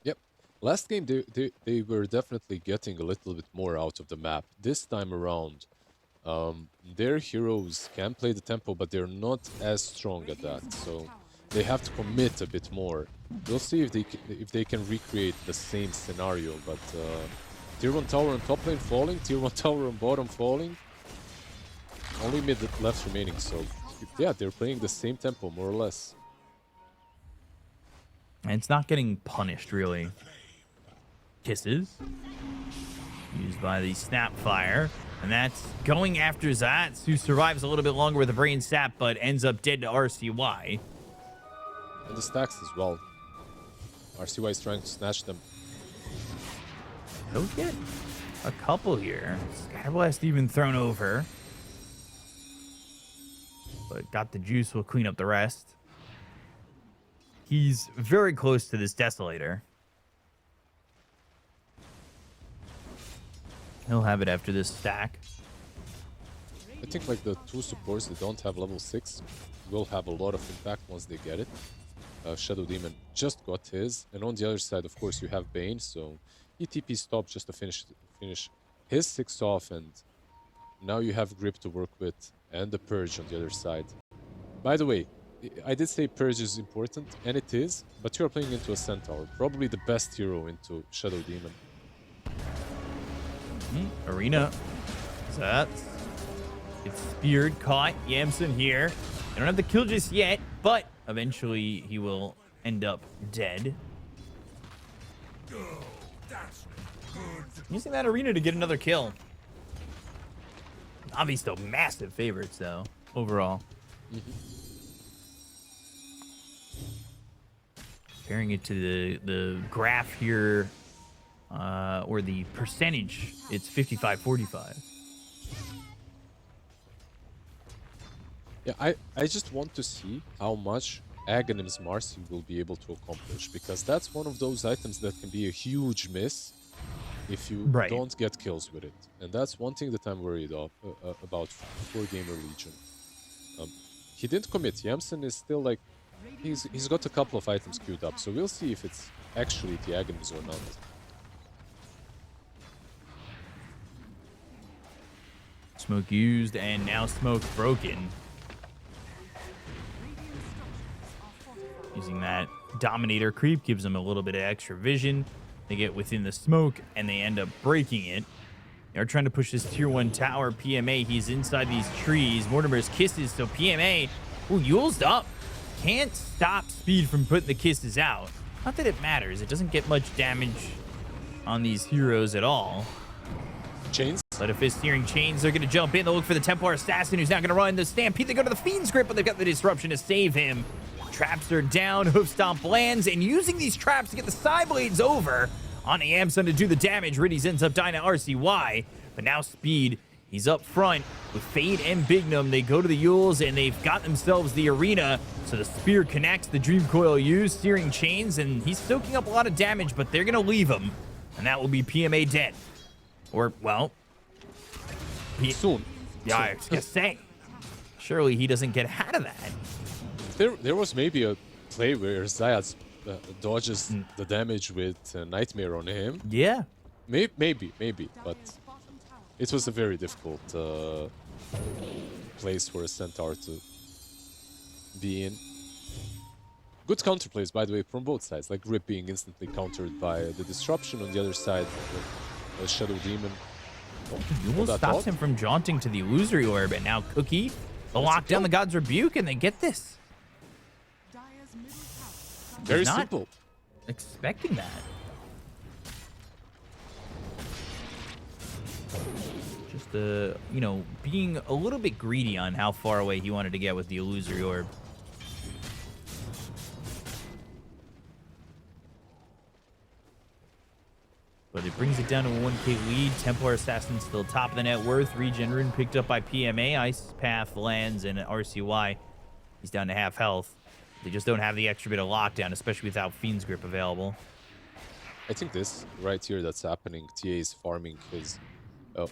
Yep. Last game, they were definitely getting a little bit more out of the map. This time around, their heroes can play the tempo, but they're not as strong at that. So they have to commit a bit more. We'll see if they can recreate the same scenario. But tier 1 tower on top lane falling, tier 1 tower on bottom falling. Only mid left remaining. So yeah, they're playing the same tempo more or less.
And it's not getting punished, really. Kisses. Used by the Snapfire. And that's going after Zats, who survives a little bit longer with a brain sap, but ends up dead to RCY.
And the stacks as well. RCY is trying to snatch them.
He'll get a couple here. Skyblast even thrown over. But got the juice, will clean up the rest. He's very close to this Desolator. He'll have it after this stack.
I think like the two supports that don't have level 6 will have a lot of impact once they get it. Shadow Demon just got his, and on the other side, of course, you have Bane, so he TP stopped just to finish his 6 off, and now you have Grip to work with, and the Purge on the other side. By the way, I did say Purge is important, and it is, but you are playing into a Centaur, probably the best hero into Shadow Demon.
Arena. That it's speared, caught. Yamson here. They don't have the kill just yet, but eventually he will end up dead. Using that Arena to get another kill. NAVI still massive favorites though, overall. Comparing it to the graph here, or the percentage, it's 55-45.
Yeah, I just want to see how much Aghanim's Marcy will be able to accomplish, because that's one of those items that can be a huge miss if you don't get kills with it. And that's one thing that I'm worried about for GamerLegion. He didn't commit. Yamson is still like, he's got a couple of items queued up, so we'll see if it's actually the Aghanim's or not.
Smoke used and now smoke broken. Using that Dominator creep gives them a little bit of extra vision. They get within the smoke and they end up breaking it. They're trying to push this tier 1 tower. PMA, he's inside these trees. Mortimer's kisses, so PMA, ooh, Yule's up. Can't stop Speed from putting the kisses out. Not that it matters. It doesn't get much damage on these heroes at all.
Chains?
But if it's steering chains, they're going to jump in. They'll look for the Templar Assassin, who's not going to run the Stampede. They go to the Fiend's Grip, but they've got the Disruption to save him. Traps are down. Hoof Stomp lands, and using these traps to get the side blades over on the Yamson to do the damage. Riddies ends up dying to RCY, but now Speed, he's up front with Fade and Bignum. They go to the Yules, and they've got themselves the Arena. So the Spear connects, the Dream Coil used, steering chains, and he's soaking up a lot of damage, but they're going to leave him, and that will be PMA dead. Or, well,
soon.
Yeah, I was going to say, surely he doesn't get out of that.
There was maybe a play where Zayat dodges the damage with Nightmare on him.
Yeah.
Maybe, but it was a very difficult place for a Centaur to be in. Good counterplays, by the way, from both sides. Like Grip being instantly countered by the Disruption on the other side, the Shadow Demon.
Yule stops him from jaunting to the Illusory Orb, and now Cookie, they'll lock down the God's Rebuke, and they get this.
Very simple.
Expecting that. Just, you know, being a little bit greedy on how far away he wanted to get with the Illusory Orb. But it brings it down to a 1K lead. Templar Assassin still top of the net worth. Regen Rune picked up by PMA. Ice Path lands, and RCY, he's down to half health. They just don't have the extra bit of lockdown, especially without Fiend's Grip available.
I think this right here that's happening, TA is farming his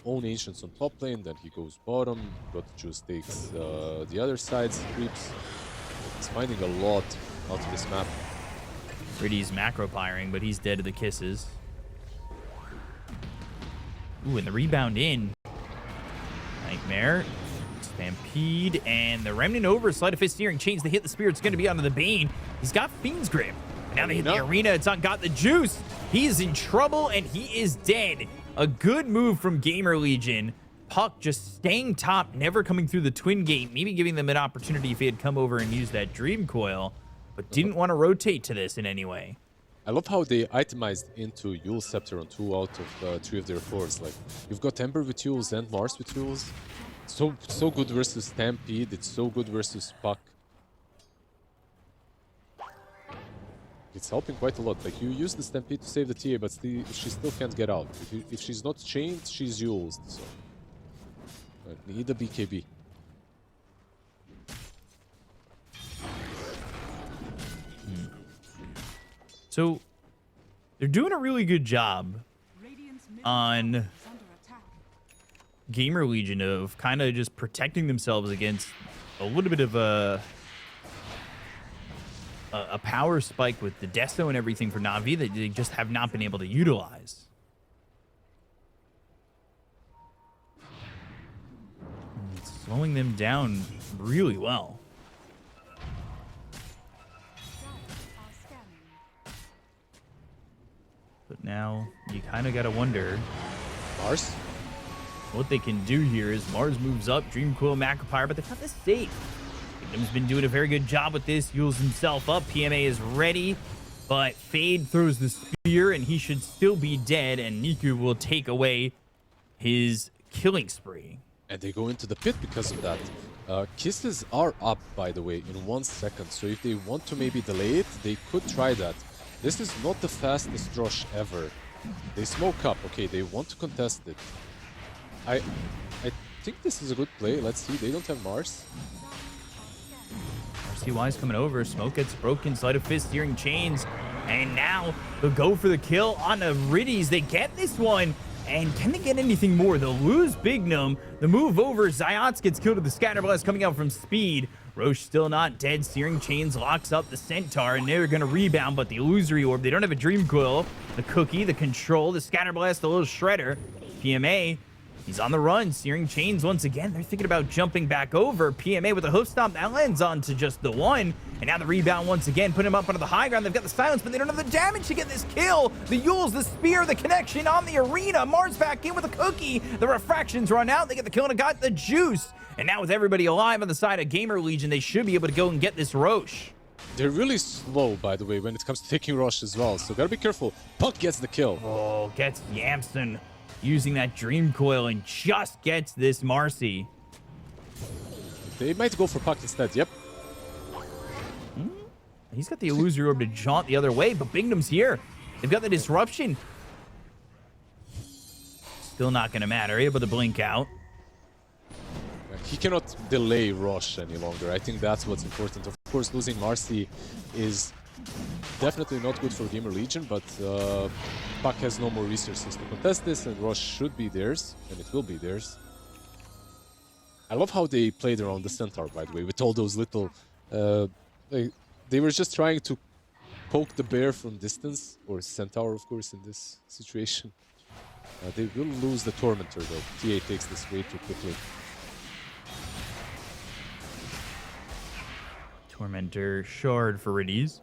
own Ancients on top lane, then he goes bottom, got Juice takes the other side's creeps. He's finding a lot out of this map.
Riddy's macro pyring, but he's dead to the kisses. Ooh, and the rebound in. Nightmare. Stampede, and the Remnant over. Sleight of Fist steering chains. They hit the Spear. It's going to be onto the Bane. He's got Fiend's Grip. Now they hit the Arena. It's on got the juice. He is in trouble, and he is dead. A good move from GamerLegion. Puck just staying top, never coming through the Twin Gate. Maybe giving them an opportunity if he had come over and used that Dream Coil, but didn't want to rotate to this in any way.
I love how they itemized into Yule Scepter on 2 out of 3 of their cores. Like, you've got Ember with Yules and Mars with Yules. So good versus Stampede. It's so good versus Puck. It's helping quite a lot. Like, you use the Stampede to save the TA, but she still can't get out. If she's not chained, she's used. So, need a BKB.
So, they're doing a really good job on GamerLegion of kind of just protecting themselves against a little bit of a power spike with the Desto and everything for Navi that they just have not been able to utilize. And it's slowing them down really well. But now you kind of got to wonder
Mars?
what they can do here is Mars moves up, Dreamcoil, Macropyre, but they've got this safe. Kingdom's been doing a very good job with this. Heals himself up. PMA is ready, but Fade throws the spear, and he should still be dead, and Niku will take away his killing spree.
And they go into the pit because of that. Kisses are up, by the way, in 1 second. So if they want to maybe delay it, they could try that. This is not the fastest rush ever. They smoke up. Okay, they want to contest it. I think this is a good play. Let's see. They don't have Mars.
RCY's coming over. Smoke gets broken. Sleight of Fist, Searing Chains. And now they'll go for the kill on the Riddies. They get this one. And can they get anything more? They'll lose Bignum. The move over. Ziots gets killed with the Scatter Blast coming out from Speed. Roche still not dead. Searing Chains locks up the Centaur, and they're going to rebound, but the Illusory Orb, they don't have a Dream Coil. The Cookie, the Control, the Scatter Blast, the little Shredder. PMA, he's on the run. Searing Chains once again. They're thinking about jumping back over. PMA with a hoof stomp. That lands onto just the one. And now the rebound once again, put him up onto the high ground. They've got the silence, but they don't have the damage to get this kill. The Yules, the spear, the connection on the arena. Mars back in with a cookie. The refractions run out. They get the kill and got the juice. And now with everybody alive on the side of GamerLegion, they should be able to go and get this Roche.
They're really slow, by the way, when it comes to taking Roche as well. So gotta be careful. Puck gets the kill.
Oh, gets Yamson using that Dream Coil and just gets this Marcy.
They might go for Puck instead. Yep.
He's got the Illusory Orb to jaunt the other way, but Bingham's here. They've got the Disruption. Still not going to matter. Able to blink out.
He cannot delay Roche any longer. I think that's what's important. Of course, losing Marcy is definitely not good for GamerLegion, but Puck has no more resources to contest this, and Roche should be theirs, and it will be theirs. I love how they played around the Centaur, by the way, with all those little... They were just trying to poke the bear from distance, or Centaur, of course, in this situation. They will lose the Tormentor, though. TA takes this way too quickly.
Tormentor shard for Riddies.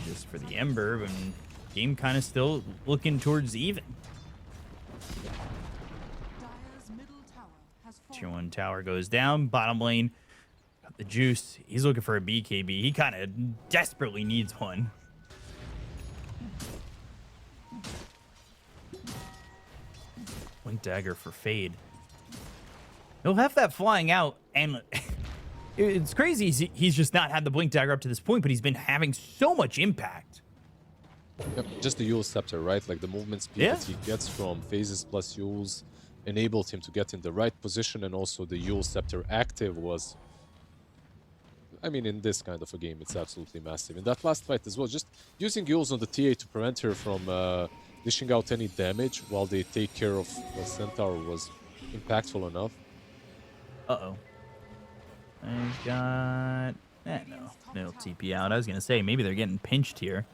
Just for the Ember, and game kind of still looking towards even. Tier 1 tower goes down. Bottom lane, got the juice. He's looking for a BKB. He kind of desperately needs one. Blink Dagger for Fade. He'll have that flying out, and it's crazy he's just not had the Blink Dagger up to this point, but he's been having so much impact.
Yep, just the Yule Scepter, right? Like the movement speed that he gets from phases plus Yules enabled him to get in the right position, and also the Yule Scepter active was... I mean, in this kind of a game, it's absolutely massive. In that last fight as well, just using Yules on the TA to prevent her from dishing out any damage while they take care of the Centaur was impactful enough.
Uh-oh. I've got... no TP out. I was going to say, maybe they're getting pinched here.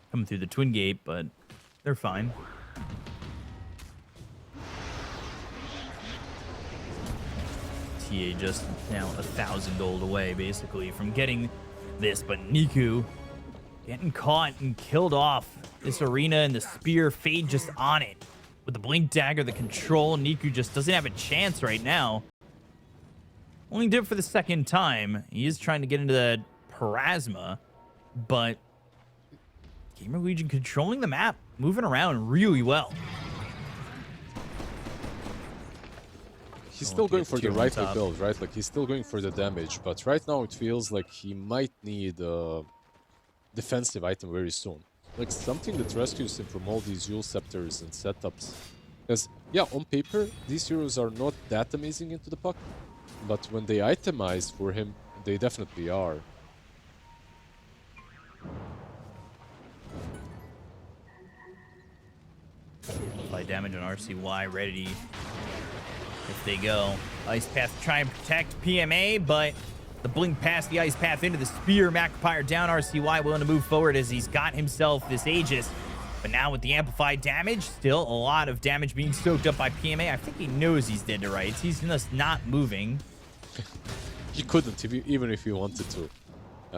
Coming through the Twin Gate, but they're fine. TA just now 1,000 gold away, basically, from getting this. But Niku getting caught and killed off this arena, and the spear Fade just on it. With the Blink Dagger, the control, Niku just doesn't have a chance right now. Only did it for the second time. He is trying to get into the Parasma, but GamerLegion controlling the map, moving around really well.
he's
Oh,
still
to
going
get
for the
tier one
rifle
top.
build, right? Like he's still going for the damage, but right now it feels like he might need a defensive item very soon. Like something that rescues him from all these Yule Scepters and setups. Because, yeah, on paper, these heroes are not that amazing into the puck, but when they itemize for him, they definitely are.
Apply damage on RCY, ready if they go. Ice Path try and protect PMA, but the blink past the Ice Path into the Spear. Macropire down, RCY willing to move forward as he's got himself this Aegis. But now with the amplified damage, still a lot of damage being stoked up by PMA. I think he knows he's dead to rights. He's just not moving.
He couldn't, even if he wanted to.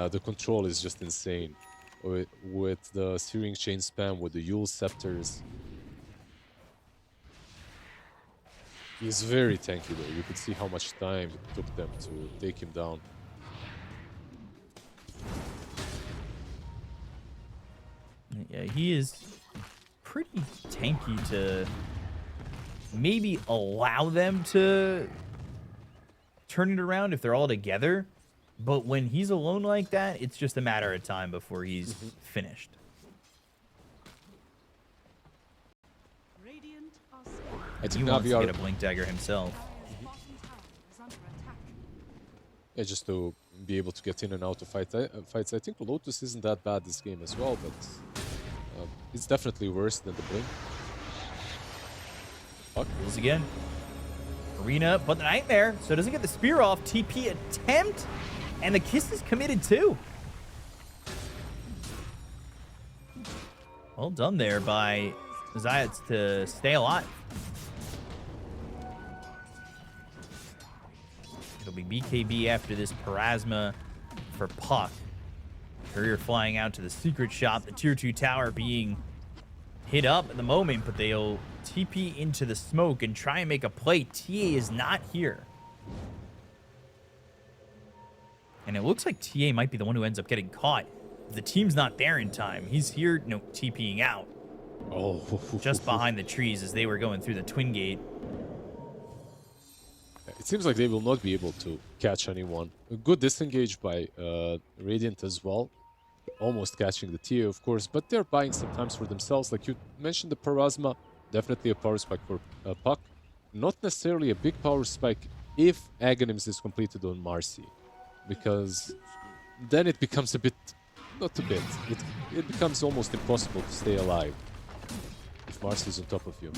The control is just insane. With the Searing Chain spam, with the Yule Scepters. He's very tanky though. You could see how much time it took them to take him down.
Yeah, he is pretty tanky to maybe allow them to turn it around if they're all together. But when he's alone like that, it's just a matter of time before he's finished.
I
He
think
wants
Navi
to
are,
get a blink dagger himself.
yeah, just to be able to get in and out of fights. I think Lotus isn't that bad this game as well, but it's definitely worse than the blink. Fuck.
Rules again. Arena, but the Nightmare, so doesn't get the spear off. TP attempt, and the kiss is committed too. Well done there by Zayats to stay alive. It'll be BKB after this Parasma for Puck. Courier flying out to the secret shop. The tier 2 tower being hit up at the moment, but they'll TP into the smoke and try and make a play. TA is not here. And it looks like TA might be the one who ends up getting caught. The team's not there in time. He's here, no, TPing out.
Oh.
Just behind the trees as they were going through the Twin Gate.
It seems like they will not be able to catch anyone. A good disengage by Radiant as well. Almost catching the TA, of course, but they're buying sometimes for themselves. Like you mentioned, the Parasma, definitely a power spike for Puck. Not necessarily a big power spike if Aghanims is completed on Marcy. Because then it becomes a bit... Not a bit. It becomes almost impossible to stay alive if Marcy is on top of you.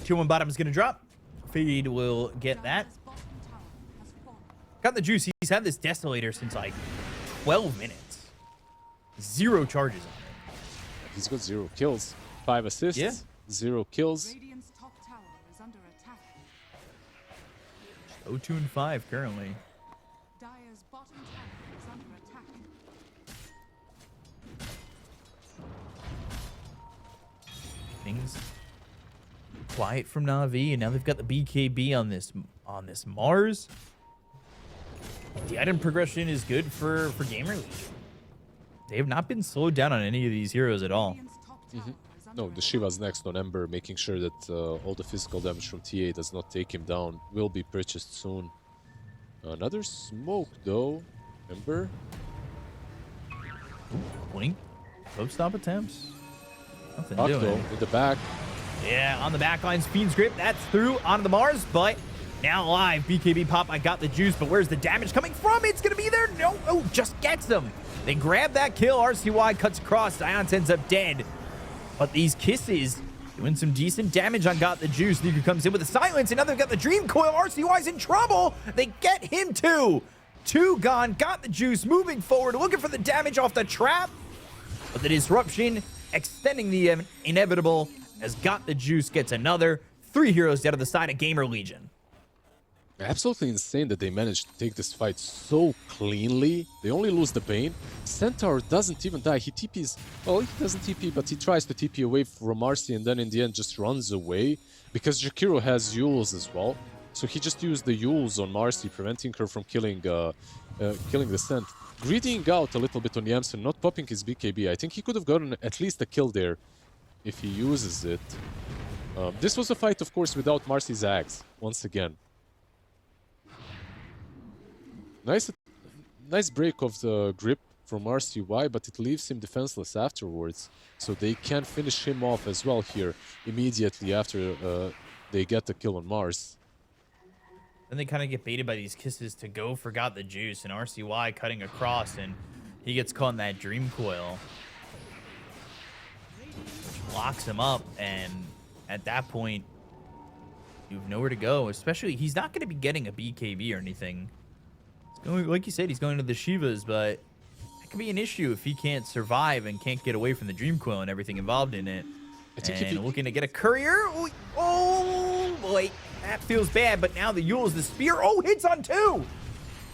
Tier 1 bottom is going to drop. Fade will get that. Got the juice. He's had this Desolator since like 12 minutes. 0 charges on it.
He's got 0 kills. 5 assists.
Yeah.
0 kills.
Radiant's top tower is under attack.
0-2 and 5 currently.
Dire's bottom tower is under attack.
Things quiet from Na'Vi, and now they've got the BKB on this Mars. The item progression is good for GamerLegion. They have not been slowed down on any of these heroes at all.
Radiant's top tower is
No,
under
the Shiva's next on Ember, making sure that all the physical damage from TA does not take him down. Will be purchased soon. Another smoke, though. Ember.
Blink. Hope stop attempts. Nothing
Puck,
doing.
though, in the back.
Yeah, on the back lines, Fiend's Grip. That's through onto the Mars, but now alive. BKB pop. I got the juice, but where's the damage coming from? It's going to be there. No. Oh, just gets them. They grab that kill. RCY cuts across. Ions ends up dead. But these kisses doing some decent damage on Got the Juice. Nuka comes in with a silence, and now they've got the Dream Coil. RCY's in trouble. They get him too. 2 gone. Got the Juice moving forward, looking for the damage off the trap. But the disruption extending the inevitable as Got the Juice gets another. 3 heroes down to the side of GamerLegion.
Absolutely insane that they managed to take this fight so cleanly. They only lose the Bane. Centaur doesn't even die. He TPs... Well, he doesn't TP, but he tries to TP away from Marcy and then in the end just runs away. Because Jakiro has Yules as well. So he just used the Yules on Marcy, preventing her from killing the Cent. Greedying out a little bit on Yamsen, not popping his BKB. I think he could have gotten at least a kill there if he uses it. This was a fight, of course, without Marcy's axe, once again. Nice break of the grip from RCY, but it leaves him defenseless afterwards. So they can finish him off as well here immediately after they get the kill on Mars.
Then they kind of get baited by these kisses to go for Got the Juice, and RCY cutting across, and he gets caught in that Dream Coil, which locks him up, and at that point, you have nowhere to go. Especially, he's not going to be getting a BKB or anything. He's going, like you said, he's going to the Shivas, but that could be an issue if he can't survive and can't get away from the Dream Coil and everything involved in it. And looking to get a courier. Oh, boy. That feels bad, but now the Yule's the spear. Oh, hits on 2.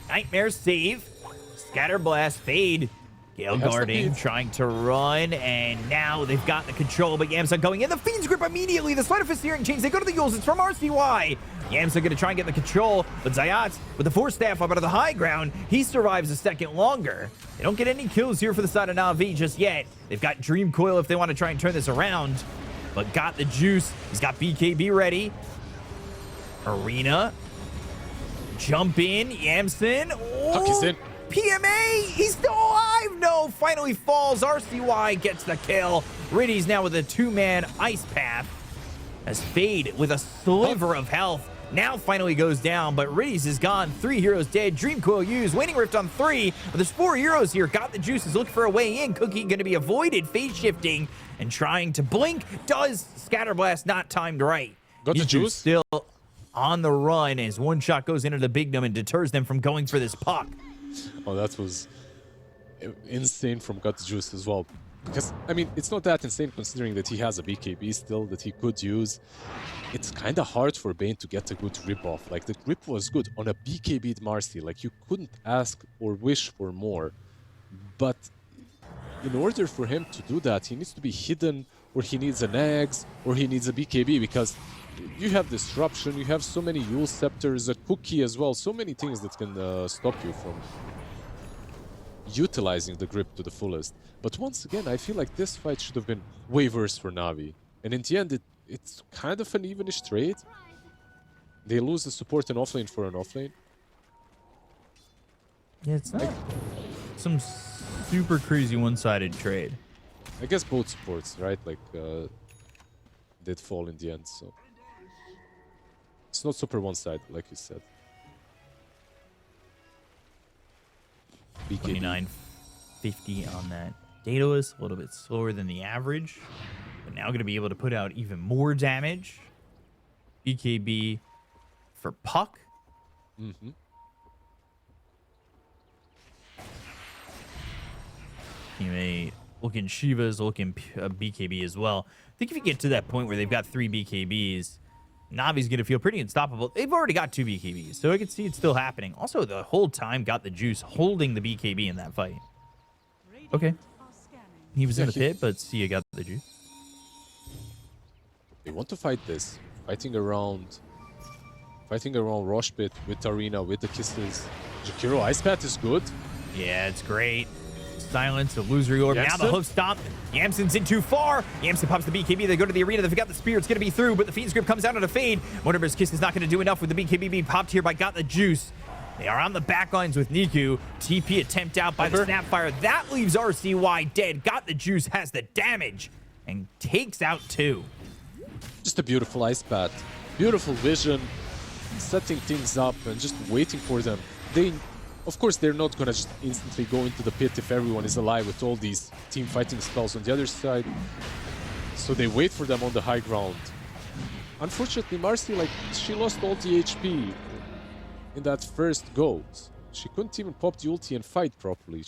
Nightmare save. Scatter Blast fade. Gale guarding, trying to run, and now they've got the control, but Yamsa going in. The Fiend's Grip immediately. The Sleight of Fist Searing Chains. They go to the Yules. It's from RCY. Yamsa going to try and get the control, but Zayat with the Force Staff up out of the high ground. He survives a second longer. They don't get any kills here for the side of Na'Vi just yet. They've got Dream Coil if they want to try and turn this around, but Got the Juice. He's got BKB ready. Arena. Jump in. Yamson.
Puck is in.
PMA. He's still alive. No, finally falls. RCY gets the kill. Riddy's now with a 2-man ice path. As Fade with a sliver of health now finally goes down, but Riddy's is gone. 3 heroes dead. Dream Coil used. Waning Rift on 3. But there's 4 heroes here. Got the Juice is looking for a way in. Cookie going to be avoided. Phase shifting and trying to blink. Does Scatter Blast not timed right?
Got the Juice.
Still on the run as one shot goes into the Bignum and deters them from going for this puck.
Oh, that was insane from Got the Juice as well. Because, I mean, it's not that insane considering that he has a BKB still that he could use. It's kind of hard for Bane to get a good grip off. Like, the grip was good on a BKB'd Marcy. Like, you couldn't ask or wish for more. But in order for him to do that, he needs to be hidden, or he needs an Axe, or he needs a BKB, because you have Disruption, you have so many Yule Scepters, a Cookie as well, so many things that can stop you from utilizing the grip to the fullest. But once again, I feel like this fight should have been way worse for Navi. And in the end, it's kind of an evenish trade. They lose the support and offlane for an offlane.
Yeah, it's not some super crazy one-sided trade.
I guess both supports, right? Like, did fall in the end, so... It's not super one-sided, like you said. BKB.
29.50 on that. Daedalus, a little bit slower than the average, but now going to be able to put out even more damage. BKB for Puck.
Mm-hmm.
Teammate looking Shivas, looking BKB as well. I think if you get to that point where they've got 3 BKBs, Navi's going to feel pretty unstoppable. They've already got 2 BKBs, so I can see it's still happening. Also, the whole time Got the Juice holding the BKB in that fight. Okay. He was in the pit, but see, you got the Juice.
They want to fight this. Fighting around Rosh Pit with Arena, with the kisses. Jakiro Ice Path is good.
Yeah, it's great. Silence, the Illusory Orb. Now the hoof stomp. Yamson's in too far. Yamson pops the BKB. They go to the arena. They've got the spear. It's going to be through, but the Fiend's Grip comes out on a fade. Wonderbear's Kiss is not going to do enough with the BKB being popped here by Got the Juice. They are on the back lines with Niku. TP attempt out by the Snapfire. That leaves RCY dead. Got the Juice has the damage and takes out 2.
Just a beautiful Ice Path. Beautiful vision. Setting things up and just waiting for them. Of course, they're not gonna just instantly go into the pit if everyone is alive with all these team fighting spells on the other side. So they wait for them on the high ground. Unfortunately, Marcy, like, she lost all the HP in that first go. She couldn't even pop the ulti and fight properly.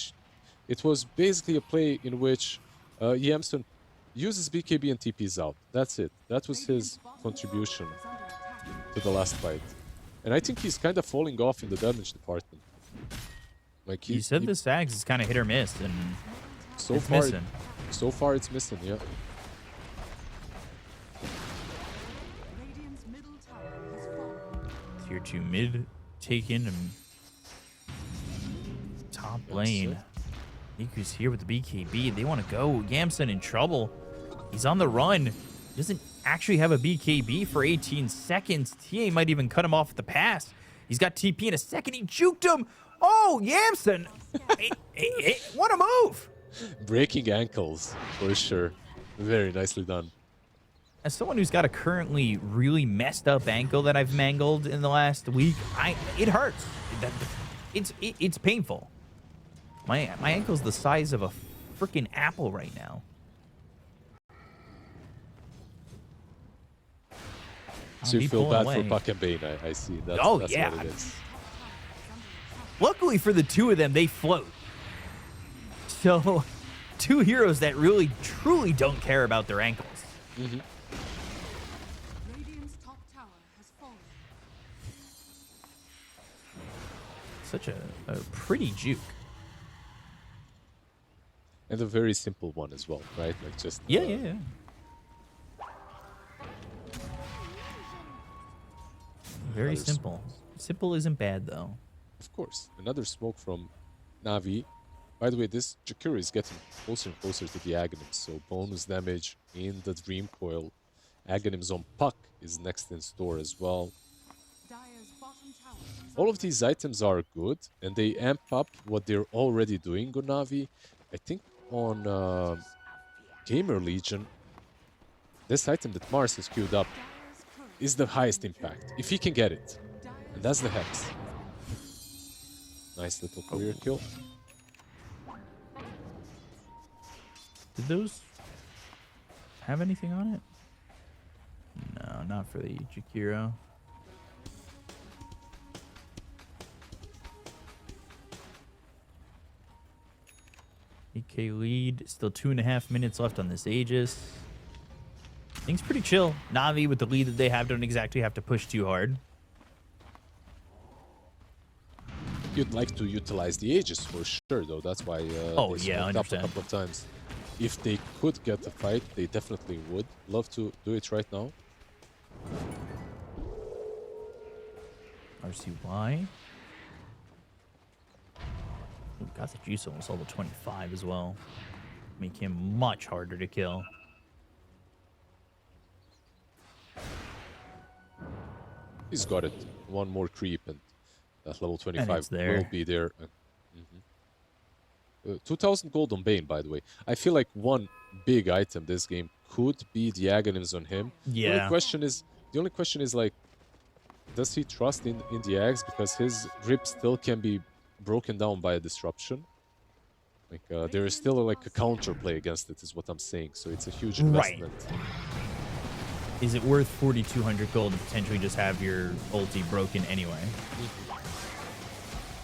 It was basically a play in which Yamson uses BKB and TPs out. That's it. That was his contribution to the last fight. And I think he's kind of falling off in the damage department. Like
he said the Sags is kind of hit or miss, and
so far it's missing, yeah.
Tier 2 mid taken, and top lane. Niku's here with the BKB. They want to go. Yamson in trouble. He's on the run. doesn't actually have a BKB for 18 seconds. TA might even cut him off at the pass. He's got TP in a second. He juked him. Oh, Yamson. What a move.
Breaking ankles, for sure. Very nicely done.
As someone who's got a currently really messed up ankle that I've mangled in the last week, it hurts. It's painful. My ankle's the size of a freaking apple right now.
So you
be
feel
pulling
bad for
away.
Puck and Bane, I see. That's,
Oh,
that's
yeah.
what it is.
Luckily for the two of them, they float. So, two heroes that really, truly don't care about their ankles.
Mm-hmm.
Radiant's top tower has fallen.
Such a pretty juke.
And a very simple one as well, right? Like just
Yeah. Very
Another
simple. Simple isn't bad, though.
Of course, another smoke from Navi. By the way, this Jakiro is getting closer and closer to the Aghanims, so bonus damage in the Dream Coil. Aghanims on Puck is next in store as well.
Dire's bottom tower is
All of these items are good, and they amp up what they're already doing on Navi. I think on GamerLegion, this item that Mars has queued up is the highest impact, if he can get it. And that's the Hex. Nice little career kill.
Did those have anything on it? No, not for the Jakiro. EK lead. Still 2.5 minutes left on this Aegis. Things pretty chill. Navi, with the lead that they have, don't exactly have to push too hard.
You'd like to utilize the Aegis for sure, though. That's why
Oh,
they
yeah,
smoked up a
100%.
couple of times. If they could get the fight, they definitely would. Love to do it right now.
RCY. Ooh, got the juice almost level 25 as well. Make him much harder to kill.
He's got it. One more creep, and that level
it's
25
there.
will be there. 2,000 gold on Bane, by the way. I feel like one big item this game could be the Aghanims on him. The only question is like, does he trust in the Aghs, because his grip still can be broken down by a disruption. Like there is still like a counterplay against it, is what I'm saying. So it's a huge investment.
Is it worth 4,200 gold to potentially just have your ulti broken anyway?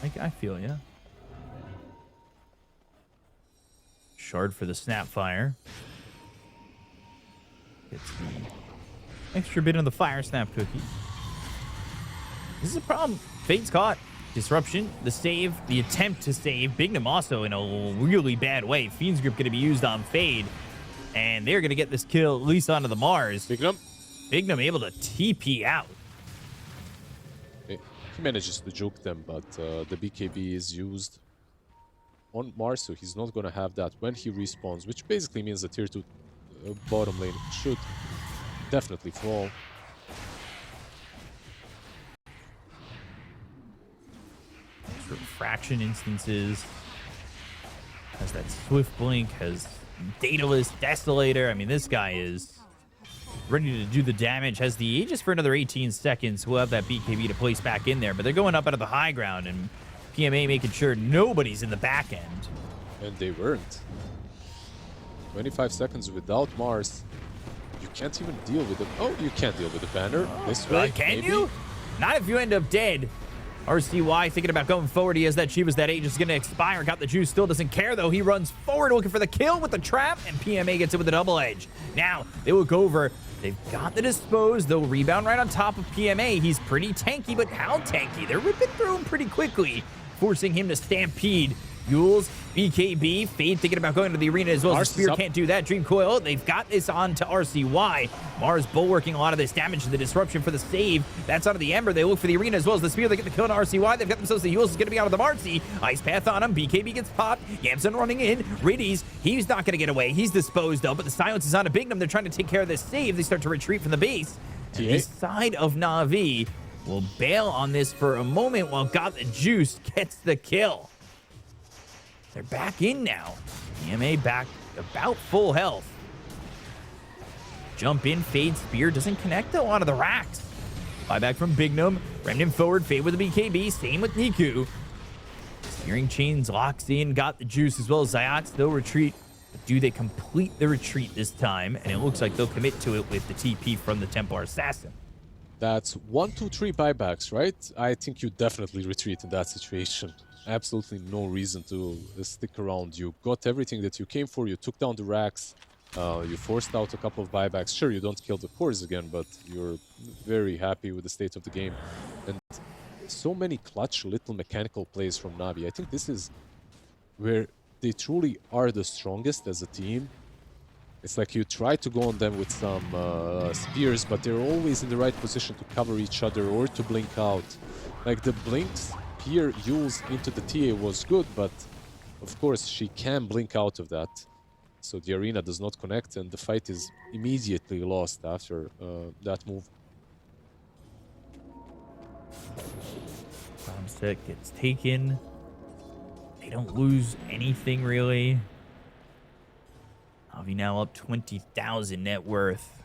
Like, I feel ya. Shard for the Snapfire. Gets the extra bit on the Fire Snap cookie. This is a problem. Fate's caught. Disruption, the save, the attempt to save. Bignum also in a really bad way. Fiend's Grip going to be used on Fade. And they're going to get this kill at least onto the Mars.
Bignum.
Bignum able to TP out.
He manages to juke them, but the BKB is used on Mars, so he's not going to have that when he respawns, which basically means the tier 2 bottom lane should definitely fall.
Refraction instances. Has that Swift Blink, has Dataless, Desolator. I mean, this guy is ready to do the damage. Has the Aegis for another 18 seconds. We'll have that BKB to place back in there, but they're going up out of the high ground, and PMA making sure nobody's in the back end.
And they weren't. 25 seconds without Mars. You can't even deal with it. Oh, you can't deal with the banner. This way,
Can
maybe?
you? Not if you end up dead. RCY thinking about going forward. He has that Chivas. That Aegis is going to expire. Got the juice. Still doesn't care, though. He runs forward looking for the kill with the trap, and PMA gets it with the double edge. Now, they look over. They've got the dispose. They'll rebound right on top of PMA. He's pretty tanky, but how tanky? They're ripping through him pretty quickly, forcing him to stampede Yules, BKB, Fade thinking about going to the arena as well. As the Spear
up.
can't do that. Dream Coil, they've got this on to RCY. Mars bulwarking a lot of this damage to the disruption for the save. That's onto the Ember. They look for the arena as well as the Spear. They get the kill on RCY. They've got themselves the Yules is going to be out of the Marcy. Ice Path on him. BKB gets popped. Yamson running in. Riddies, he's not going to get away. He's disposed of, but the silence is on a Bignum. They're trying to take care of this save. They start to retreat from the base. And the side of Na'Vi will bail on this for a moment while Got the Juice gets the kill. They're back in now. EMA back about full health. Jump in, Fade, Spear. Doesn't connect though onto the racks. Buyback from Bignum. Remnant forward, Fade with the BKB. Same with Niku. Steering Chains locks in. Got the Juice as well as Zayats. They'll retreat. But do they complete the retreat this time? And it looks like they'll commit to it with the TP from the Templar Assassin.
That's 1, 2, 3 buybacks, right? I think you definitely retreat in that situation. Absolutely no reason to stick around. You got everything that you came for. You took down the racks. You forced out a couple of buybacks. Sure, you don't kill the cores again, but you're very happy with the state of the game. And so many clutch little mechanical plays from Navi. I think this is where they truly are the strongest as a team. It's like you try to go on them with some spears, but they're always in the right position to cover each other or to blink out. Like the blinks here Yules into the TA was good, but of course she can blink out of that. So the arena does not connect and the fight is immediately lost after that move.
Bombstick gets taken. They don't lose anything really. Navi now up 20,000 net worth.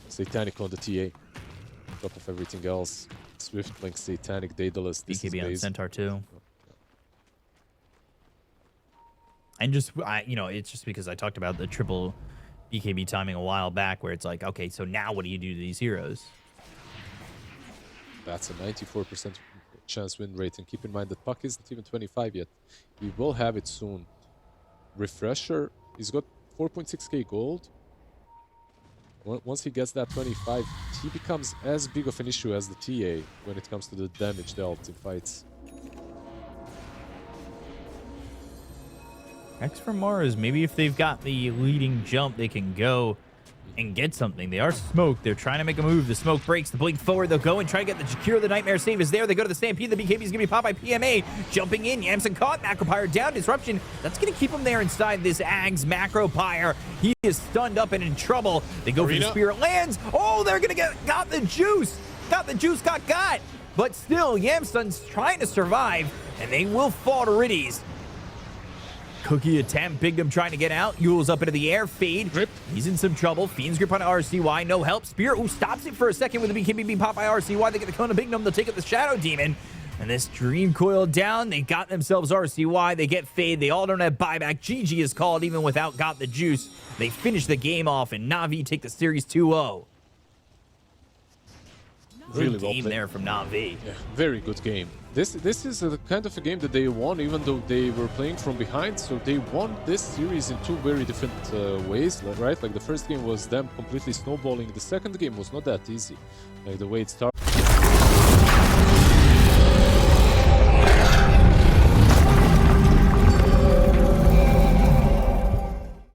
Satanic on the TA. Top of everything else. Swift Link, Satanic, Daedalus.
BKB on Centaur too. And just, you know, it's just because I talked about the triple BKB timing a while back where it's like, okay, so now what do you do to these heroes?
That's a 94% chance win rate. And keep in mind that Puck isn't even 25 yet. We will have it soon. Refresher, he's got 4.6k gold. Once he gets that 25, he becomes as big of an issue as the TA when it comes to the damage dealt in fights.
X from Mars, maybe if they've got the leading jump, they can go and get something. They are smoked. They're trying to make a move. The smoke breaks. The blink forward. They'll go and try to get the Cure. The Nightmare Save is there. They go to the Stampede. The BKB is going to be popped by PMA. Jumping in. Yamson caught. Macropyre down. Disruption. That's going to keep him there inside this Ags. Macropyre. He is stunned up and in trouble. They go for the Spear. It lands. Oh, they're going to got the Juice. Got the Juice. Got. But still, Yamson's trying to survive. And they will fall to Riddies. Cookie attempt. Bignum trying to get out. Yules up into the air. Fade.
Grip.
He's in some trouble. Fiend's grip on RCY. No help. Spear. Ooh, stops it for a second with the BKB being popped by RCY. They get the Kona Bignum. They'll take out the Shadow Demon. And this Dream Coil down. They got themselves RCY. They get Fade. They all don't have buyback. GG is called even without Got the Juice. They finish the game off and Navi take the series 2-0.
Really
Good
well
game
played.
there from Navi.
Yeah, very good game. This is the kind of a game that they won, even though they were playing from behind. So they won this series in two very different ways, right? Like the first game was them completely snowballing. The second game was not that easy. Like the way it started.